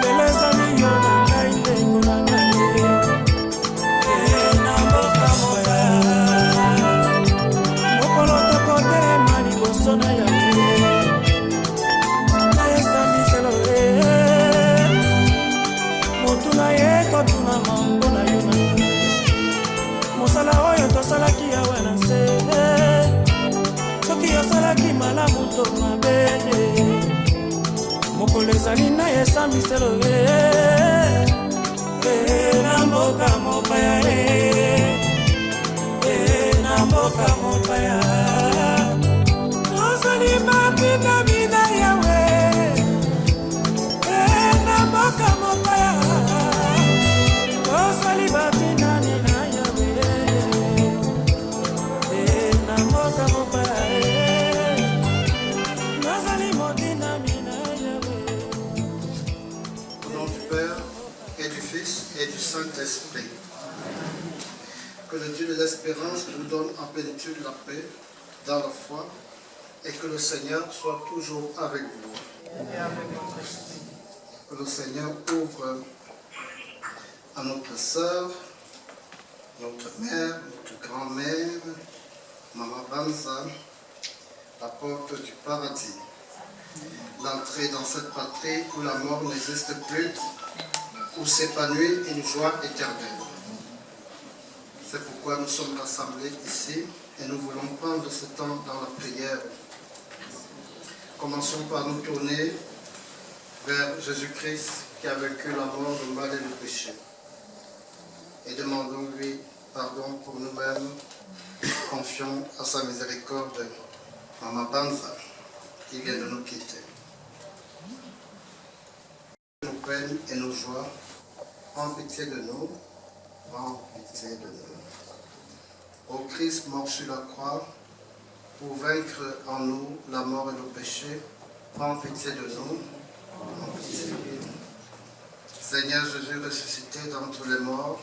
lelo ezali yo na ngai ndeko na ngai na mboka mopaya mokolo tokotelema liboso na yawe na esamiselo motuna ye kotuna mambo na yo na mosala oyo tosalaki yawe na nse soki osalaki malamu to mabe mokolo ezali na esamiselo na mboka mopaya na mboka mopaya ozali matinami na yawe na mboka mopaya ozali batinani na yawe na mboka mopaya nazali motinami na yawe. Au nom du Père et du Fils et du Saint-Esprit. Que le Dieu de l'espérance nous donne en plénitude la paix dans la foi et que le Seigneur soit toujours avec vous. Que le Seigneur ouvre à notre sœur, notre mère, notre grand-mère, Maman Banza, la porte du paradis. L'entrée dans cette patrie où la mort n'existe plus, où s'épanouit une joie éternelle. C'est pourquoi nous sommes rassemblés ici et nous voulons prendre ce temps dans la prière. Commençons par nous tourner vers Jésus-Christ qui a vaincu la mort, le mal et le péché. Et demandons-lui pardon pour nous-mêmes, confions à sa miséricorde Maman Banza qui vient de nous quitter. Nos peines et nos joies, prends pitié de nous, prends pitié de nous. Ô Christ mort sur la croix, pour vaincre en nous la mort et le péché, prends pitié de nous, prends pitié de nous. Seigneur Jésus ressuscité d'entre les morts,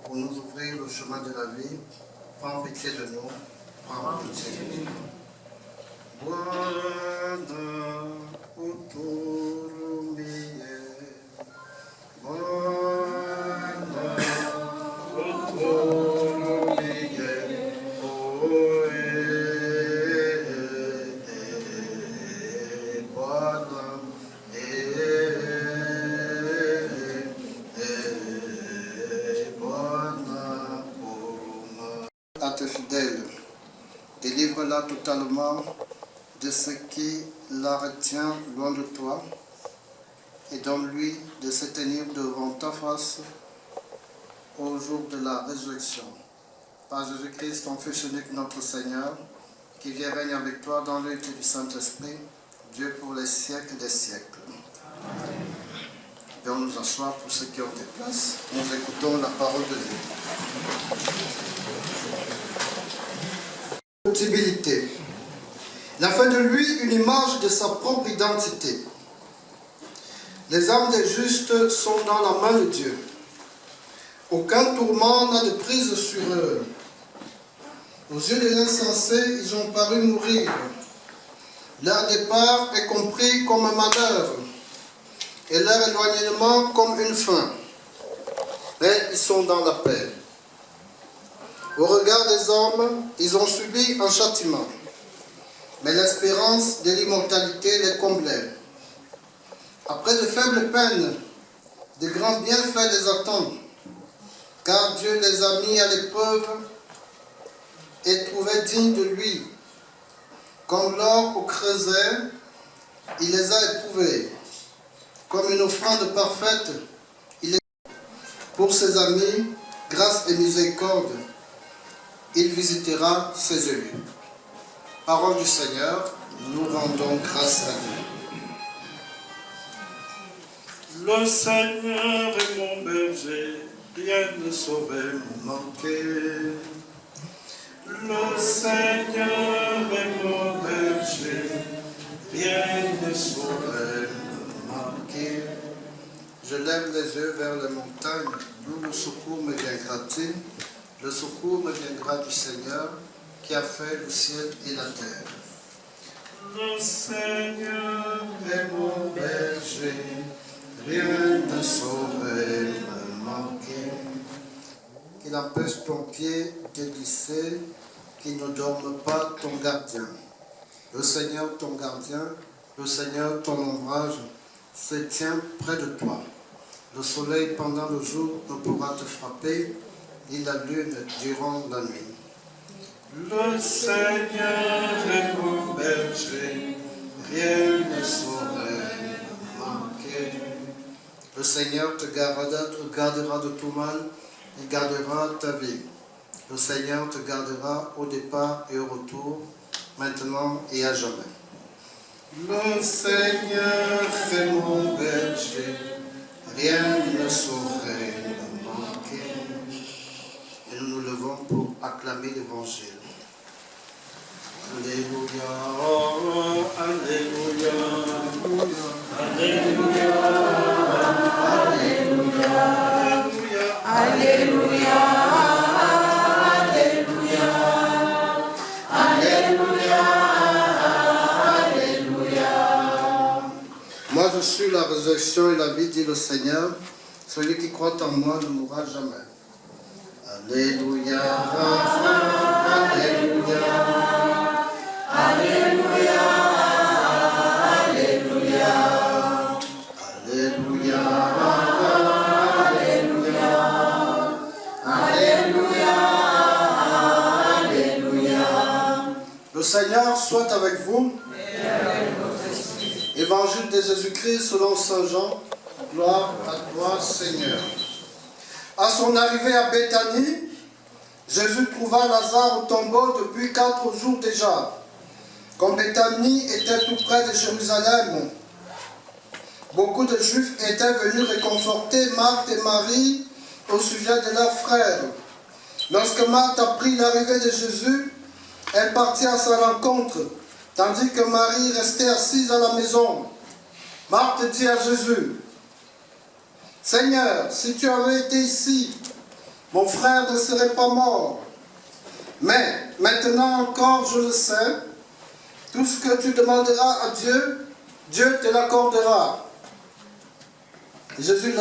pour nous ouvrir le chemin de la vie, prends pitié de nous, prends pitié de nous. Bwana uturumie, Bwana uturumie, Bwana, Bwana huruma. À tes fidèles, délivre-la totalement de ce qui la retient loin de toi et donne-lui de se tenir devant ta face au jour de la résurrection. Par Jésus-Christ, ton Fils unique, notre Seigneur, qui vient régner avec toi dans l'unité du Saint-Esprit, Dieu pour les siècles des siècles. Et on nous assoit pour ceux qui ont des places. Nous écoutons la parole de Dieu. incorruptibilité. Il a fait de lui une image de sa propre identité. Les âmes des justes sont dans la main de Dieu. Aucun tourment n'a de prise sur eux. Aux yeux de l'insensé, ils ont paru mourir. Leur départ est compris comme un malheur et leur éloignement comme une fin. Mais ils sont dans la paix. Au regard des hommes, ils ont subi un châtiment. Mais l'espérance de l'immortalité les comblait. Après de faibles peines, de grands bienfaits les attendent, car Dieu les a mis à l'épreuve et trouvés dignes de lui. Comme l'or au creuset, il les a éprouvés. Comme une offrande parfaite, il est pour ses amis, grâce et miséricorde, il visitera ses élus. Parole du Seigneur, nous rendons grâce à Dieu. Le Seigneur est mon berger, rien ne saurait me manquer. Le Seigneur est mon berger, rien ne saurait me manquer. Je lève les yeux vers les montagnes, d'où le secours me viendra-t-il. Le secours me viendra du Seigneur, qui a fait le ciel et la terre. Le Seigneur est mon berger, rien ne saurait me manquer. Qu'il empêche ton pied de glisser, qu'il ne dorme pas ton gardien. Le Seigneur ton gardien, le Seigneur ton ombrage, se tient près de toi. Le soleil pendant le jour ne pourra te frapper, ni la lune durant la nuit. Le Seigneur est mon berger, rien ne saurait me manquer. Le Seigneur te gardera de tout mal et gardera ta vie. Le Seigneur te gardera au départ et au retour, maintenant et à jamais. Le Seigneur est mon berger, rien ne saurait me manquer. Et nous nous levons pour acclamer l'Évangile. Alléluia, Alléluia, Alléluia, Alléluia, Alléluia, Alléluia, Alléluia, Alléluia. Moi je suis la résurrection et la vie, dit le Seigneur. Celui qui croit en moi ne mourra jamais. Alléluia, Alléluia. Alléluia, Alléluia, Alléluia, Alléluia, Alléluia, Alléluia. Le Seigneur soit avec vous. Évangile de Jésus-Christ selon Saint Jean. Gloire à toi, Seigneur. À son arrivée à Béthanie, Jésus trouva Lazare au tombeau depuis 4 jours déjà. Comme Béthanie était tout près de Jérusalem, beaucoup de Juifs étaient venus réconforter Marthe et Marie au sujet de leur frère. Lorsque Marthe apprit l'arrivée de Jésus, elle partit à sa rencontre, tandis que Marie restait assise à la maison. Marthe dit à Jésus, « Seigneur, si tu avais été ici, mon frère ne serait pas mort. Mais maintenant encore, je le sais, tout ce que tu demanderas à Dieu, Dieu te l'accordera. » Jésus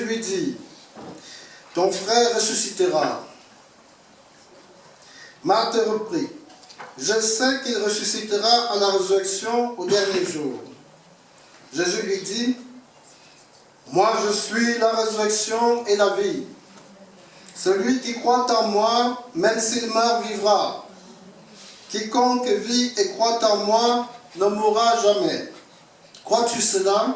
lui dit, « Ton frère ressuscitera. » Marthe reprit, « Je sais qu'il ressuscitera à la résurrection au dernier jour. » Jésus lui dit, « Moi je suis la résurrection et la vie. Celui qui croit en moi, même s'il meurt, vivra. Quiconque vit et croit en moi ne mourra jamais. Crois-tu cela ?»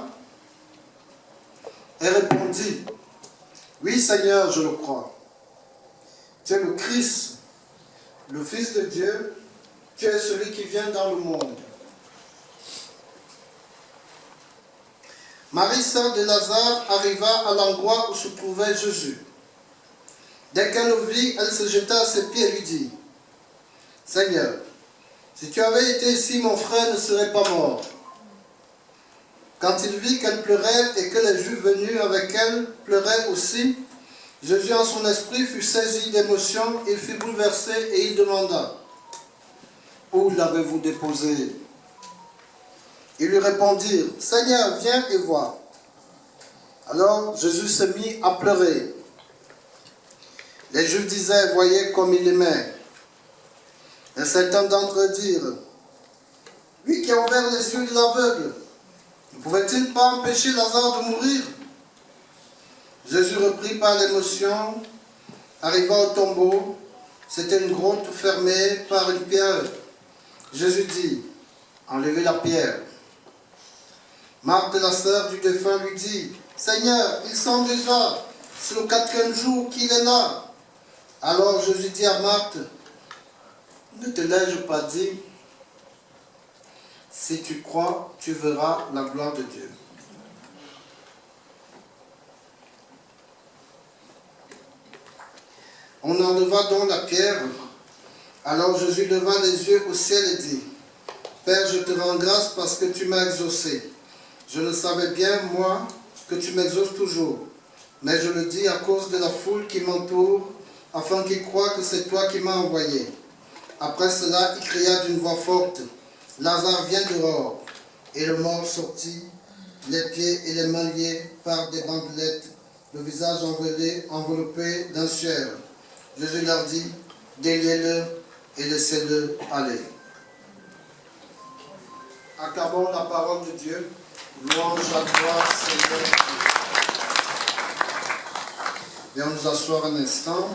Elle répondit, « Oui Seigneur, je le crois. Tu es le Christ, le Fils de Dieu, tu es celui qui vient dans le monde. » Marie, sœur de Lazare, arriva à l'endroit où se trouvait Jésus. Dès qu'elle le vit, elle se jeta à ses pieds et lui dit, Seigneur, si tu avais été ici, mon frère ne serait pas mort. Quand il vit qu'elle pleurait et que les Juifs venus avec elle pleuraient aussi, Jésus en son esprit fut saisi d'émotion, il fut bouleversé et il demanda, « Où l'avez-vous déposé ?» Ils lui répondirent, « Seigneur, viens et vois. » Alors Jésus se mit à pleurer. Les Juifs disaient, « Voyez comme il aimait. » Et certains d'entre eux dirent, « Lui qui a ouvert les yeux de l'aveugle, ne pouvait-il pas empêcher Lazare de mourir ?» Jésus, repris par l'émotion, arriva au tombeau. C'était une grotte fermée par une pierre. Jésus dit, « Enlevez la pierre. » Marthe, la sœur du défunt, lui dit, « Seigneur, il sent déjà, c'est le 4e jour qu'il est là. » Alors Jésus dit à Marthe, « Ne te l'ai-je pas dit? Si tu crois, tu verras la gloire de Dieu. » On enleva donc la pierre. Alors Jésus leva les yeux au ciel et dit, « Père, je te rends grâce parce que tu m'as exaucé. Je le savais bien, moi, que tu m'exauces toujours. Mais je le dis à cause de la foule qui m'entoure, afin qu'ils croient que c'est toi qui m'as envoyé. » Après cela, il cria d'une voix forte, « Lazare, viens dehors. » Et le mort sortit, les pieds et les mains liés par des bandelettes, le visage enveloppé d'un suaire. Jésus leur dit, « Déliez-le et laissez-le aller. » Acclamons la parole de Dieu. Louange à toi, Seigneur. Viens nous asseoir un instant.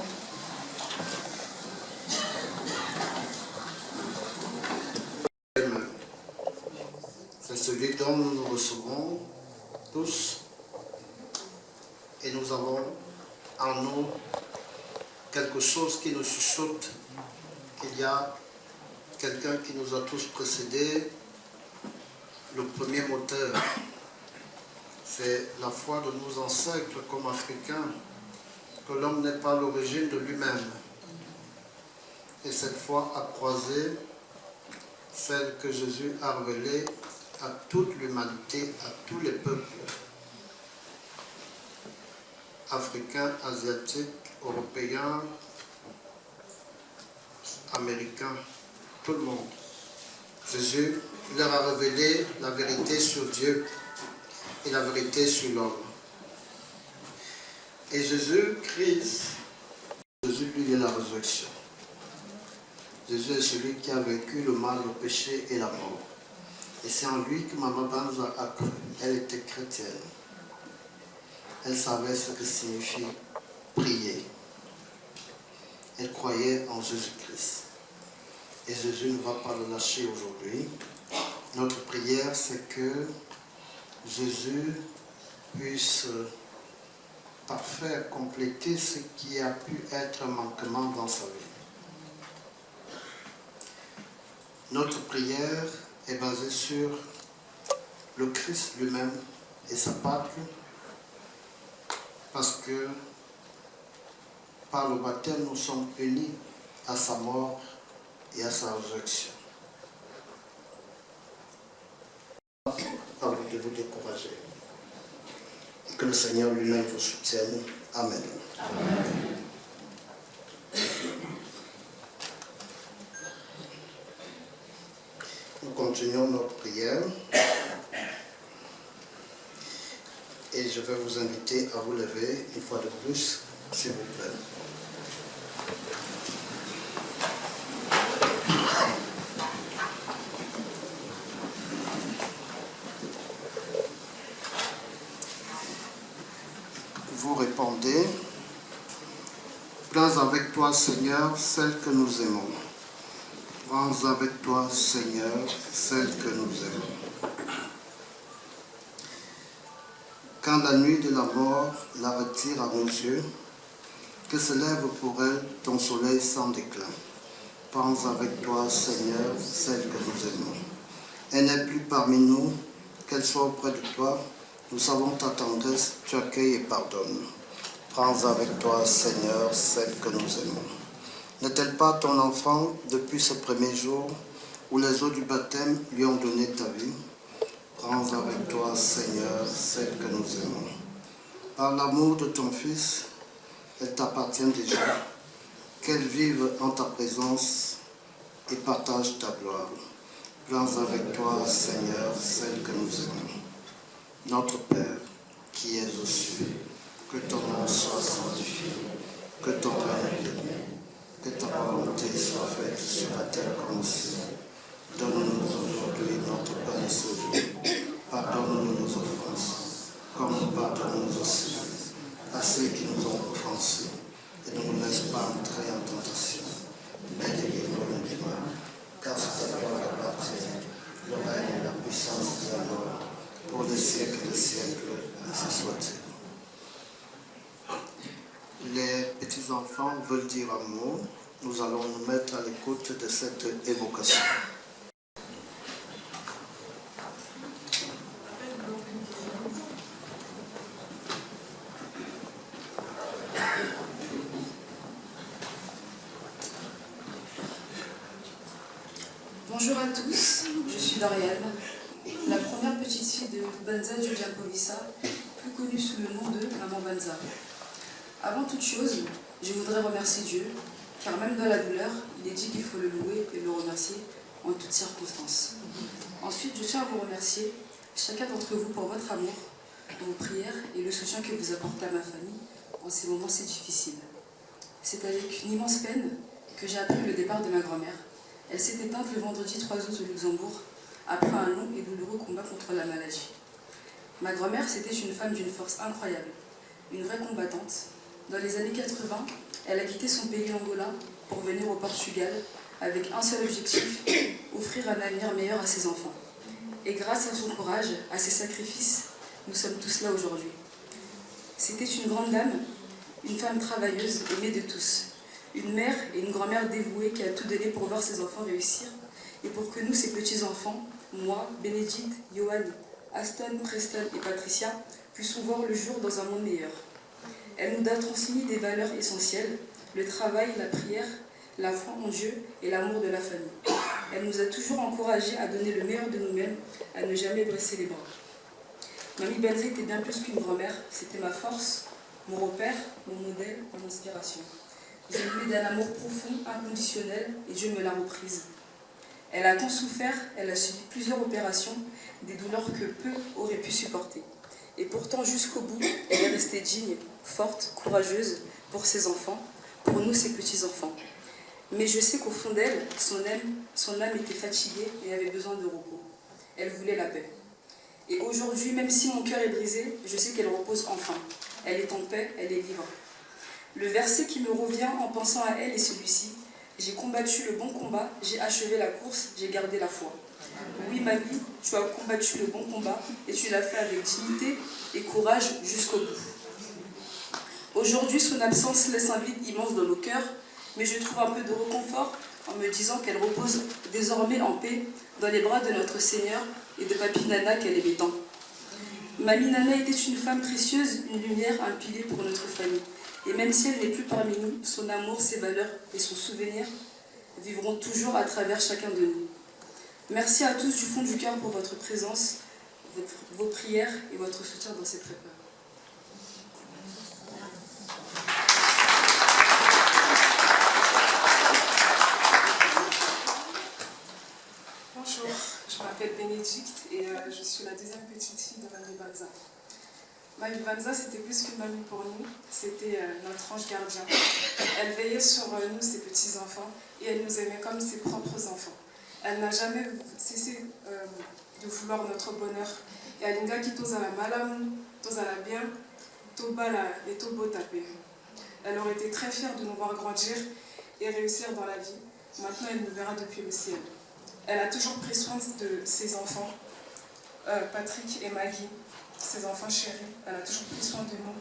C'est celui dont nous nous recevons tous et nous avons en nous quelque chose qui nous chuchote qu'il y a quelqu'un qui nous a tous précédés. Le premier moteur, c'est la foi de nos ancêtres comme Africains, que l'homme n'est pas l'origine de lui-même. Et cette foi a croisé celle que Jésus a révélée à toute l'humanité, à tous les peuples, africains, asiatiques, européens, américains, tout le monde. Jésus leur a révélé la vérité sur Dieu et la vérité sur l'homme. Et Jésus-Christ, Jésus, lui, est la résurrection. Jésus est celui qui a vaincu le mal, le péché et la mort. Et c'est en lui que Maman nous a cru. Elle était chrétienne. Elle savait ce que signifie prier. Elle croyait en Jésus-Christ. Et Jésus ne va pas le lâcher aujourd'hui. Notre prière, c'est que Jésus puisse parfaire, compléter ce qui a pu être un manquement dans sa vie. Notre prière est basée sur le Christ lui-même et sa patrie, parce que par le baptême, nous sommes unis à sa mort et à sa résurrection. À vous de vous décourager. Que le Seigneur lui-même vous soutienne. Amen. Amen. Nous continuons notre prière. Et je vais vous inviter à vous lever une fois de plus, s'il vous plaît. Vous répondez, « Prends avec toi, Seigneur, celle que nous aimons. Prends avec toi, Seigneur, celle que nous aimons. » Quand la nuit de la mort la retire à nos yeux, que se lève pour elle ton soleil sans déclin. Prends avec toi, Seigneur, celle que nous aimons. Elle n'est plus parmi nous, qu'elle soit auprès de toi. Nous savons ta tendresse, tu accueilles et pardonnes. Prends avec toi, Seigneur, celle que nous aimons. N'est-elle pas ton enfant depuis ce premier jour où les eaux du baptême lui ont donné ta vie? Prends avec toi, Seigneur, celle que nous aimons. Par l'amour de ton Fils, elle t'appartient déjà. Qu'elle vive en ta présence et partage ta gloire. Prends avec toi, Seigneur, celle que nous aimons. Notre Père, qui es aux cieux, que ton nom soit sanctifié, que ton règne vienne, que ta volonté soit faite sur la terre comme au ciel. Donne-nous aujourd'hui notre pain de ce jour. Pardonne-nous nos offenses, comme nous pardonnons aussi à ceux qui nous ont offensés. Et ne nous laisse pas entrer en tentation, mais délivre-nous du mal. Car c'est à toi qu'appartient le règne et la puissance de la mort, pour les siècles des siècles, ainsi soit-il. Les petits-enfants veulent dire un mot. Nous allons nous mettre à l'écoute de cette évocation. Bonjour à tous, je suis Doriane, la première petite fille de Banza Giuliapovissa, plus connue sous le nom de Maman Banza. Avant toute chose, je voudrais remercier Dieu, car même dans la douleur, il est dit qu'il faut le louer et le remercier en toutes circonstances. Ensuite, je tiens à vous remercier, chacun d'entre vous, pour votre amour, vos prières et le soutien que vous apportez à ma famille en ces moments si difficiles. C'est avec une immense peine que j'ai appris le départ de ma grand-mère. Elle s'est éteinte le vendredi 3 août au Luxembourg, après un long et douloureux combat contre la maladie. Ma grand-mère, c'était une femme d'une force incroyable, une vraie combattante. Dans les années 80, elle a quitté son pays l'Angola pour venir au Portugal avec un seul objectif, offrir un avenir meilleur à ses enfants. Et grâce à son courage, à ses sacrifices, nous sommes tous là aujourd'hui. C'était une grande dame, une femme travailleuse, aimée de tous. Une mère et une grand-mère dévouées qui a tout donné pour voir ses enfants réussir et pour que nous, ses petits-enfants, moi, Bénédicte, Johan, Aston, Preston et Patricia, puissions voir le jour dans un monde meilleur. Elle nous a transmis des valeurs essentielles, le travail, la prière, la foi en Dieu et l'amour de la famille. Elle nous a toujours encouragés à donner le meilleur de nous-mêmes, à ne jamais dresser les bras. Mamie Banza était bien plus qu'une grand-mère, c'était ma force, mon repère, mon modèle, mon inspiration. Je l'aimais d'un amour profond, inconditionnel, et Dieu me l'a reprise. Elle a tant souffert, elle a subi plusieurs opérations, des douleurs que peu auraient pu supporter. Et pourtant, jusqu'au bout, elle est restée digne, forte, courageuse pour ses enfants, pour nous, ses petits-enfants. Mais je sais qu'au fond d'elle, son âme était fatiguée et avait besoin de repos. Elle voulait la paix. Et aujourd'hui, même si mon cœur est brisé, je sais qu'elle repose enfin. Elle est en paix, elle est libre. Le verset qui me revient en pensant à elle est celui-ci. J'ai combattu le bon combat, j'ai achevé la course, j'ai gardé la foi. Oui, mamie, tu as combattu le bon combat et tu l'as fait avec dignité et courage jusqu'au bout. Aujourd'hui, son absence laisse un vide immense dans nos cœurs, mais je trouve un peu de réconfort en me disant qu'elle repose désormais en paix dans les bras de notre Seigneur et de Papy Nana qu'elle aimait tant. Mamie Nana était une femme précieuse, une lumière, un pilier pour notre famille. Et même si elle n'est plus parmi nous, son amour, ses valeurs et son souvenir vivront toujours à travers chacun de nous. Merci à tous du fond du cœur pour votre présence, vos prières et votre soutien dans cette épreuve. Bonjour, je m'appelle Bénédicte et je suis la deuxième petite fille de Mamie Banza. Mamie Banza, c'était plus qu'une mamie pour nous, c'était notre ange gardien. Elle veillait sur nous, ses petits-enfants, et elle nous aimait comme ses propres enfants. Elle n'a jamais cessé de vouloir notre bonheur. Et Alinga qui tozala malamu, tozala bien, tobala et tobo tapé. Elle aurait été très fière de nous voir grandir et réussir dans la vie. Maintenant, elle nous verra depuis le ciel. Elle a toujours pris soin de ses enfants, Patrick et Maggie, ses enfants chéris. Elle a toujours pris soin de nous.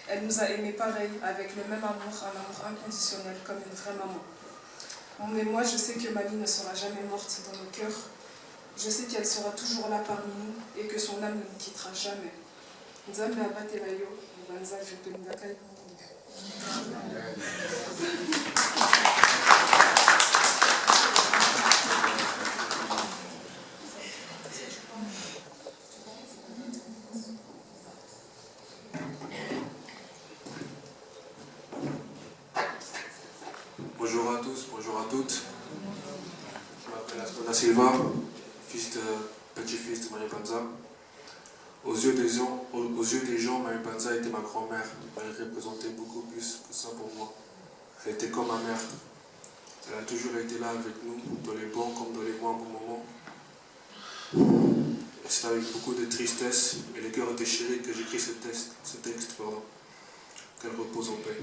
Elle nous a aimés pareil, avec le même amour, un amour inconditionnel, comme une vraie maman. Mais moi, je sais que mamie ne sera jamais morte dans nos cœurs. Je sais qu'elle sera toujours là parmi nous et que son âme ne nous quittera jamais. Nzambe abatelayo, Banza, je te Silva, petit-fils de Marie Banza. Aux yeux des gens, Marie Banza était ma grand-mère. Elle représentait beaucoup plus que ça pour moi. Elle était comme ma mère. Elle a toujours été là avec nous, dans les bons comme dans les moins bons moments. Et c'est avec beaucoup de tristesse et le cœur déchiré que j'écris ce texte. Qu'elle repose en paix.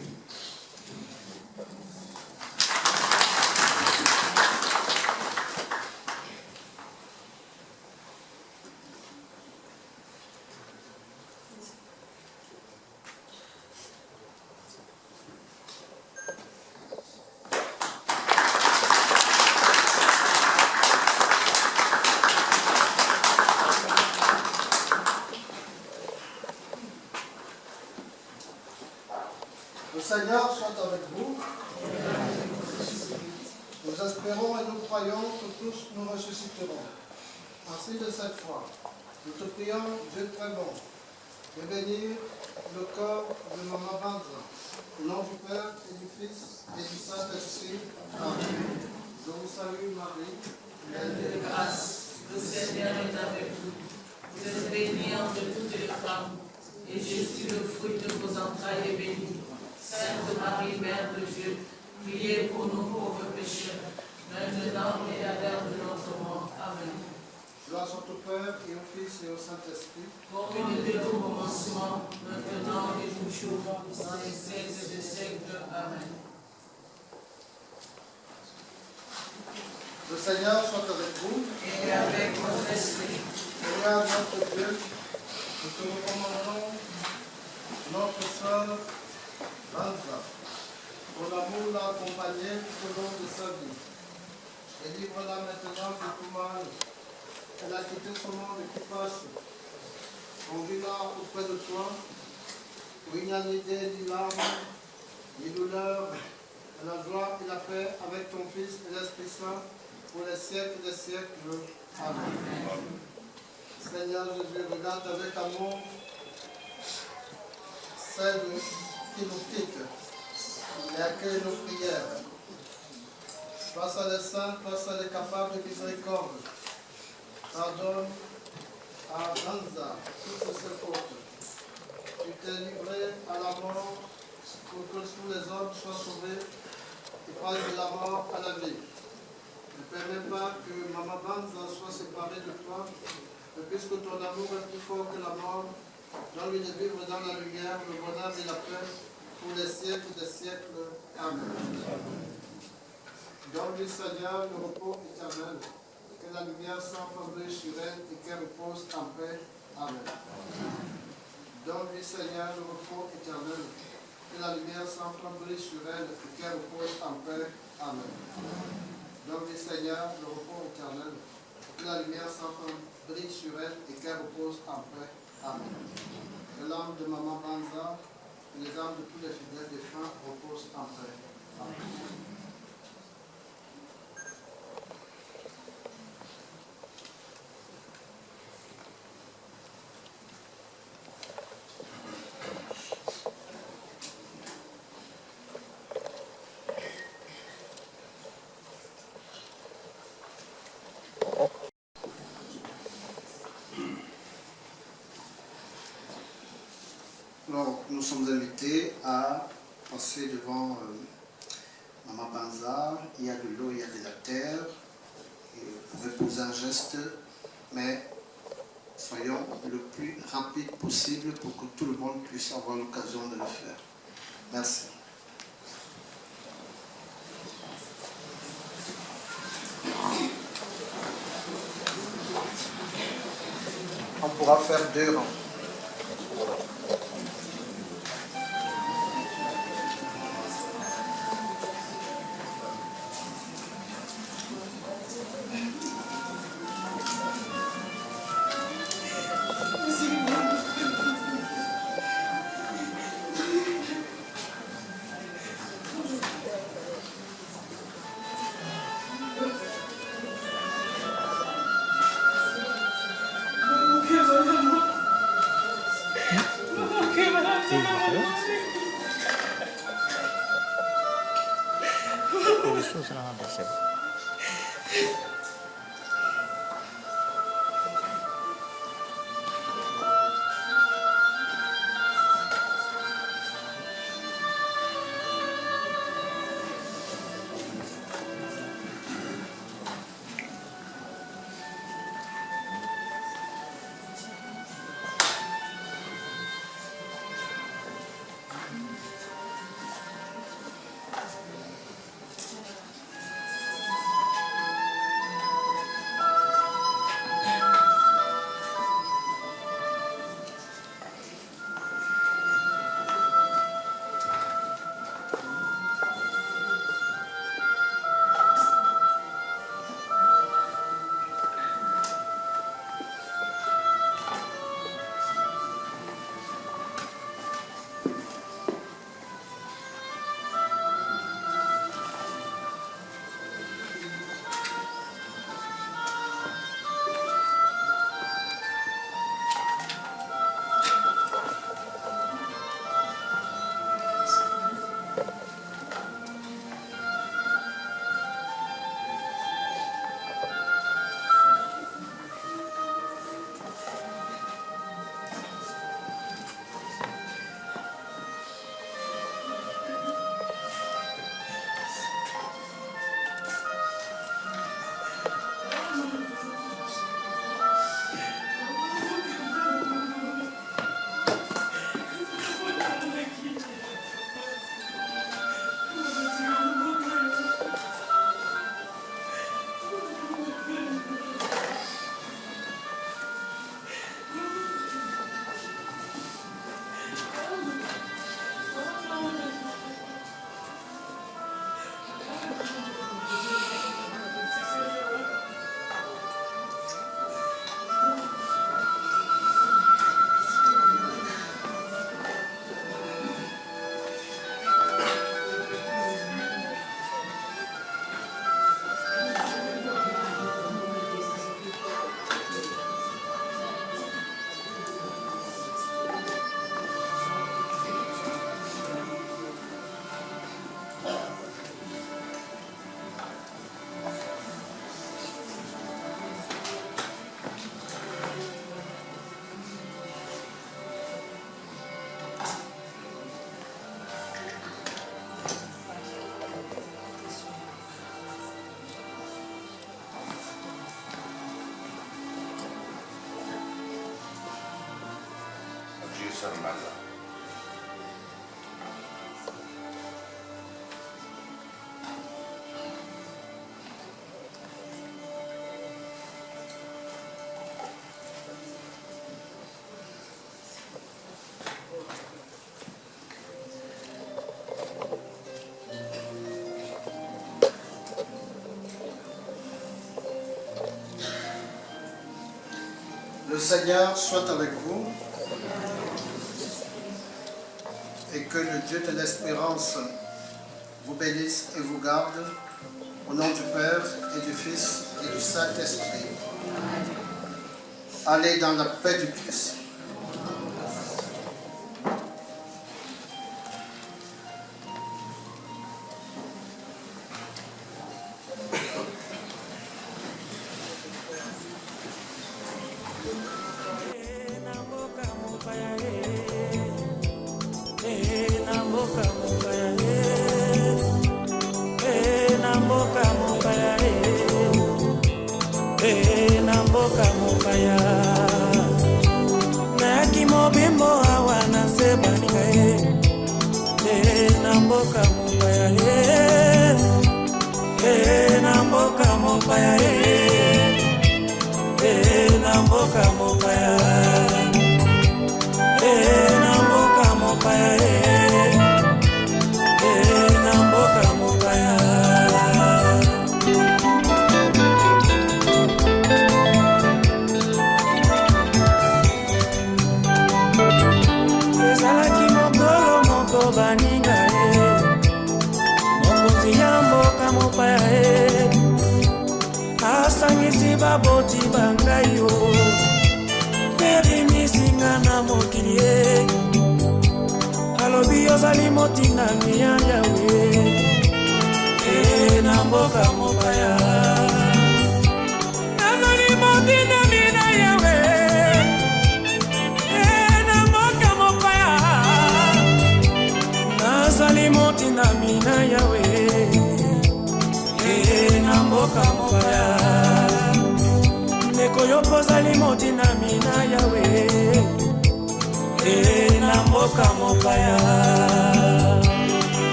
Le Seigneur soit avec vous. Nous espérons et nous croyons que tous nous ressusciterons. Ainsi de cette foi, nous te prions, Dieu très bon, de bénir le corps de Maman Banza. Au nom du Père et du Fils et du Saint-Esprit. Amen. Je vous salue Marie, pleine de grâce. Le Seigneur est avec vous. Vous êtes bénie entre toutes les femmes, et Jésus, le fruit de vos entrailles, est béni. Sainte Marie, Mère de Dieu, priez pour nous pauvres pécheurs, maintenant et à l'heure de notre mort. Amen. Gloire soit au Père et au Fils et au Saint-Esprit. Comme il était au commencement, maintenant et toujours, dans les siècles des siècles. Amen. Le Seigneur soit avec vous. Et avec votre esprit. Seigneur notre Dieu, nous te recommandons notre sœur Banza. Ton amour l'a accompagnée tout au long de sa vie. Et livre-la maintenant de tout mal. Elle a quitté son monde qui passe. Conduis-la auprès de toi, où il n'y a ni idée, ni larmes, ni douleur, et la joie et la paix avec ton Fils et l'Esprit Saint, pour les siècles des siècles. Amen. Seigneur Jésus, regarde avec amour celle qui nous quitte et accueille nos prières. Face à les saints, face à les capables de miséricorde, pardonne à Banza toutes ses fautes. Tu t'es livré à la mort pour que tous les hommes soient sauvés et passent de la mort à la vie. Ne permets pas que Maman Banza soit séparée de toi, mais puisque ton amour est plus fort que la mort, donne-lui de vivre dans la lumière, le bonheur et la paix pour les siècles des siècles. Amen. Donne-lui, Seigneur, le repos éternel, que la lumière s'enfle brille sur elle et qu'elle repose en paix. Amen. Donne-lui, Seigneur, le repos éternel, que la lumière s'enfle brille sur elle et qu'elle repose en paix. Amen. Donne-lui, Seigneur, le repos éternel, que la lumière s'enfle brille sur elle et qu'elle repose en paix. Amen. Que l'âme de Maman Banza et les âmes de tous les fidèles défunts reposent en paix. Amen. Alors, nous sommes invités à passer devant Maman Banza. Il y a de l'eau, il y a de la terre. Et vous pouvez poser un geste, mais soyons le plus rapide possible pour que tout le monde puisse avoir l'occasion de le faire. Merci. On pourra faire 2 rangs. Sœur Mbanza. Le Seigneur soit avec vous et que le Dieu de l'espérance vous bénisse et vous garde au nom du Père et du Fils et du Saint-Esprit. Allez dans la paix du Christ.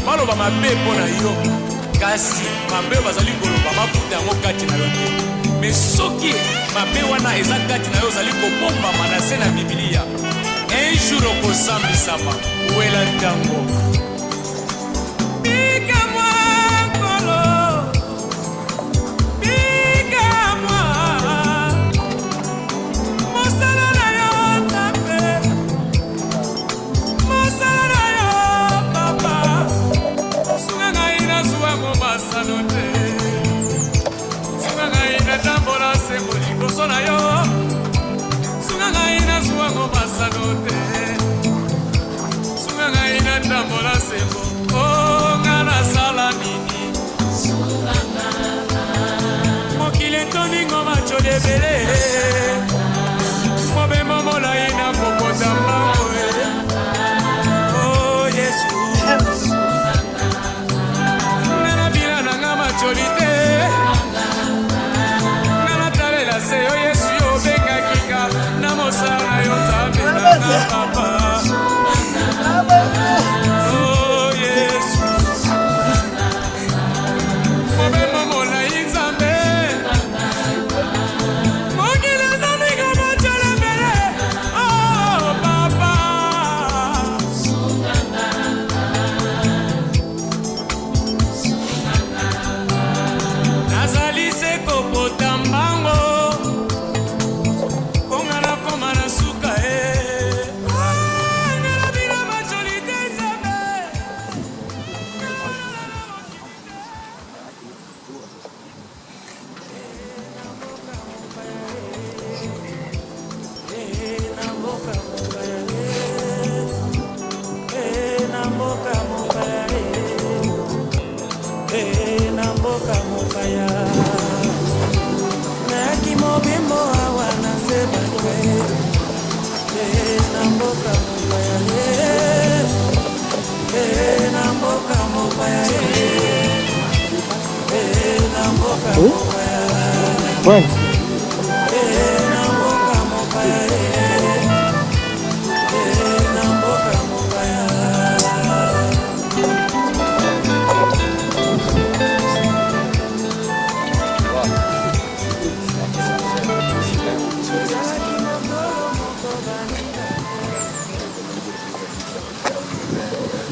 baloba mabe mpona yo kasi mabe bazali koloba maputa yango kati na yo te me soki mabe wana eza kati na yo ozali kobombama na se na bibilia un jour okozambisama wela ntango na yo sunga ngai na zuwa ngo masano te sunga ngai na tambola sembo o ngana sala nini sunga mokile toni ngo macho debele mobe momola ina kokota mbango Ouais.